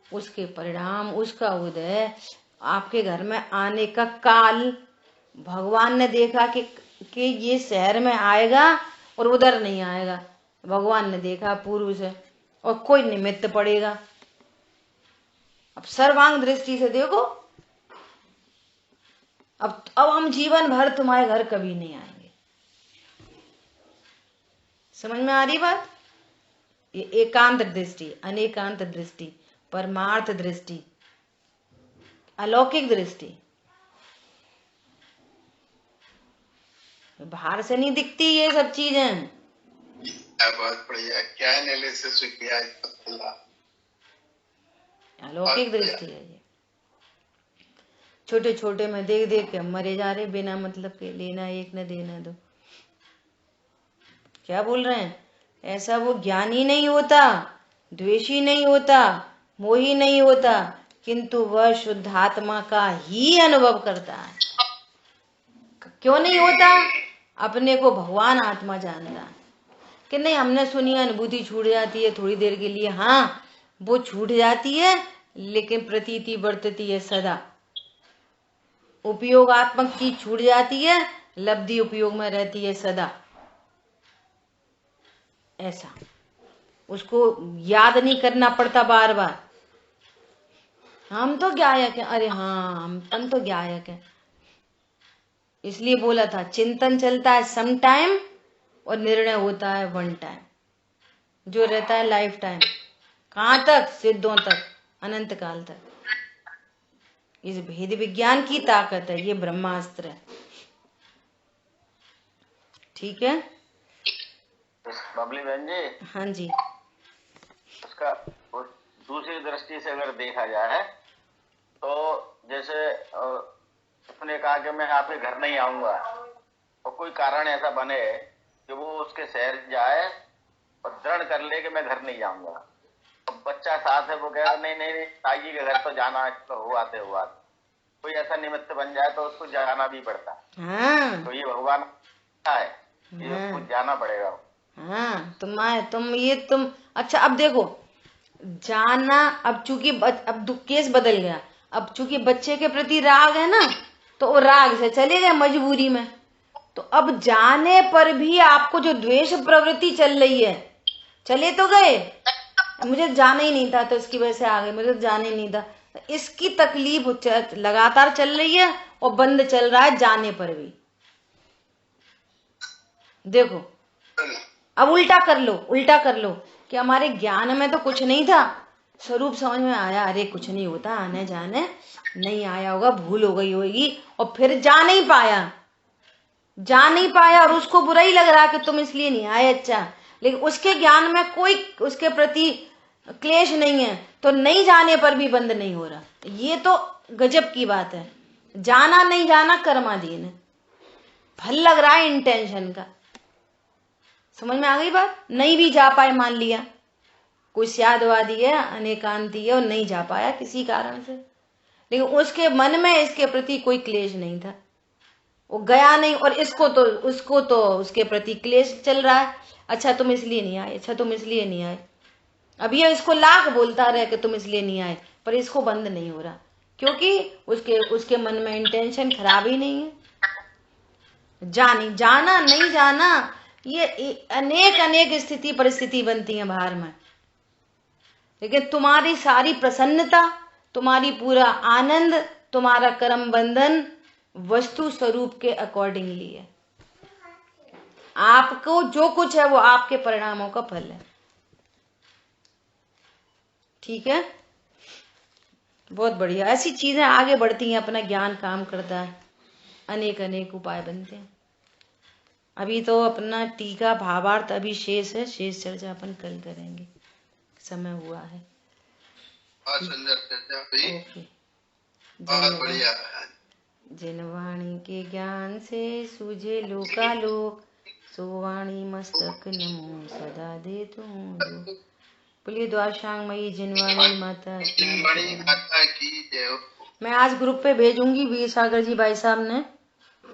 उसके परिणाम, उसका उदय, आपके घर में आने का काल भगवान ने देखा कि ये शहर में आएगा और उधर नहीं आएगा। भगवान ने देखा पूर्व से, और कोई निमित्त पड़ेगा। अब सर्वांग दृष्टि से देखो। अब हम जीवन भर तुम्हारे घर कभी नहीं आएंगे। समझ में आ रही बात? ये एकांत दृष्टि, अनेकांत दृष्टि, परमार्थ दृष्टि, अलौकिक दृष्टि। बाहर से नहीं दिखती ये सब चीजें। बहुत बढ़िया। क्या एनालिसिस किया, अलौकिक दृष्टि है ये। छोटे छोटे में देख देख के मरे जा रहे, बिना मतलब के, लेना एक न देना दो। क्या बोल रहे हैं? ऐसा वो ज्ञानी नहीं होता, द्वेषी नहीं होता, मोही नहीं होता, किंतु वह शुद्धात्मा का ही अनुभव करता है। क्यों नहीं होता? अपने को भगवान आत्मा जानता कि नहीं। हमने सुनी अनुभूति छूट जाती है थोड़ी देर के लिए, हाँ वो छूट जाती है, लेकिन प्रतीति वर्तती है सदा। उपयोगात्मक चीज छूट जाती है, लब्धि उपयोग में रहती है सदा। ऐसा उसको याद नहीं करना पड़ता बार बार। हम तो ज्ञायक हैं, अरे हाँ हम तो ज्ञायक हैं। इसलिए बोला था चिंतन चलता है सम टाइम और निर्णय होता है वन टाइम, जो रहता है लाइफ टाइम। कहाँ तक? सिद्धों तक, अनंत काल तक। इस भेद विज्ञान की ताकत है, ये ब्रह्मास्त्र है। ठीक है बबली बहन जी? हाँ जी। उसका दूसरी दृष्टि से अगर देखा जाए तो जैसे अपने ने कहा कि मैं आपके घर नहीं आऊंगा, और कोई कारण ऐसा बने कि वो उसके शहर जाए और दृढ़ कर ले कि मैं घर नहीं जाऊंगा, अब बच्चा साथ है, वो कह रहा नहीं नहीं नहीं ताई के घर तो जाना है, तो हो आते कोई ऐसा निमित्त बन जाए तो उसको जाना भी पड़ता है। हाँ तो ये भगवान है, ये उसको जाना पड़ेगा। हाँ तुम अच्छा अब देखो जाना, अब चूंकि अब केस बदल गया, अब चूंकि बच्चे के प्रति राग है ना, तो वो राग से चले गए मजबूरी में, तो अब जाने पर भी आपको जो द्वेष प्रवृत्ति चल रही है, चले तो गए, मुझे जाना ही नहीं था तो इसकी वजह से आ गए, मुझे जाना ही नहीं था, इसकी तकलीफ लगातार चल रही है और बंद चल रहा है जाने पर भी। देखो अब उल्टा कर लो कि हमारे ज्ञान में तो कुछ नहीं था, स्वरूप समझ में आया, अरे कुछ नहीं होता, आने जाने नहीं आया होगा, भूल हो गई होगी, और फिर जा नहीं पाया और उसको बुरा ही लग रहा कि तुम इसलिए नहीं आए। अच्छा, लेकिन उसके ज्ञान में कोई उसके प्रति क्लेश नहीं है, तो नहीं जाने पर भी बंद नहीं हो रहा। ये तो गजब की बात है। जाना नहीं जाना कर्माधीन है, फल लग रहा है इंटेंशन का। समझ में आ गई बात? नहीं भी जा पाए, मान लिया कोई स्यादवादी है, अनेकांती है और नहीं जा पाया किसी कारण से, लेकिन उसके मन में इसके प्रति कोई क्लेश नहीं था, वो गया नहीं, और उसको तो उसके प्रति क्लेश चल रहा है। अच्छा तुम इसलिए नहीं आए, अच्छा तुम इसलिए नहीं आए। अब ये इसको लाख बोलता रहे कि तुम इसलिए नहीं आए, पर इसको बंद नहीं हो रहा, क्योंकि उसके मन में इंटेंशन खराब ही नहीं है। जाना नहीं जाना, ये अनेक स्थिति परिस्थिति बनती है बाहर में, लेकिन तुम्हारी सारी प्रसन्नता, तुम्हारी पूरा आनंद, तुम्हारा कर्म बंधन वस्तु स्वरूप के अकॉर्डिंगली है। आपको जो कुछ है वो आपके परिणामों का फल है। ठीक है, बहुत बढ़िया। ऐसी चीजें आगे बढ़ती हैं, अपना ज्ञान काम करता है, अनेक उपाय बनते हैं। अभी तो अपना टीका भावार्थ अभी शेष है, शेष चर्चा अपन कल करेंगे, समय हुआ है। सुंदर चर्चा हुई, ओके। बहुत बढ़िया। जिन वाणी के ज्ञान से सूझे लोकालोक, सो वाणी मस्तक नमो सदा दे तुम। बोलिए द्वारशांगमयी जिनवाणी माता की जय। मैं आज ग्रुप पे भेजूंगी, वीर सागर जी भाई साहब ने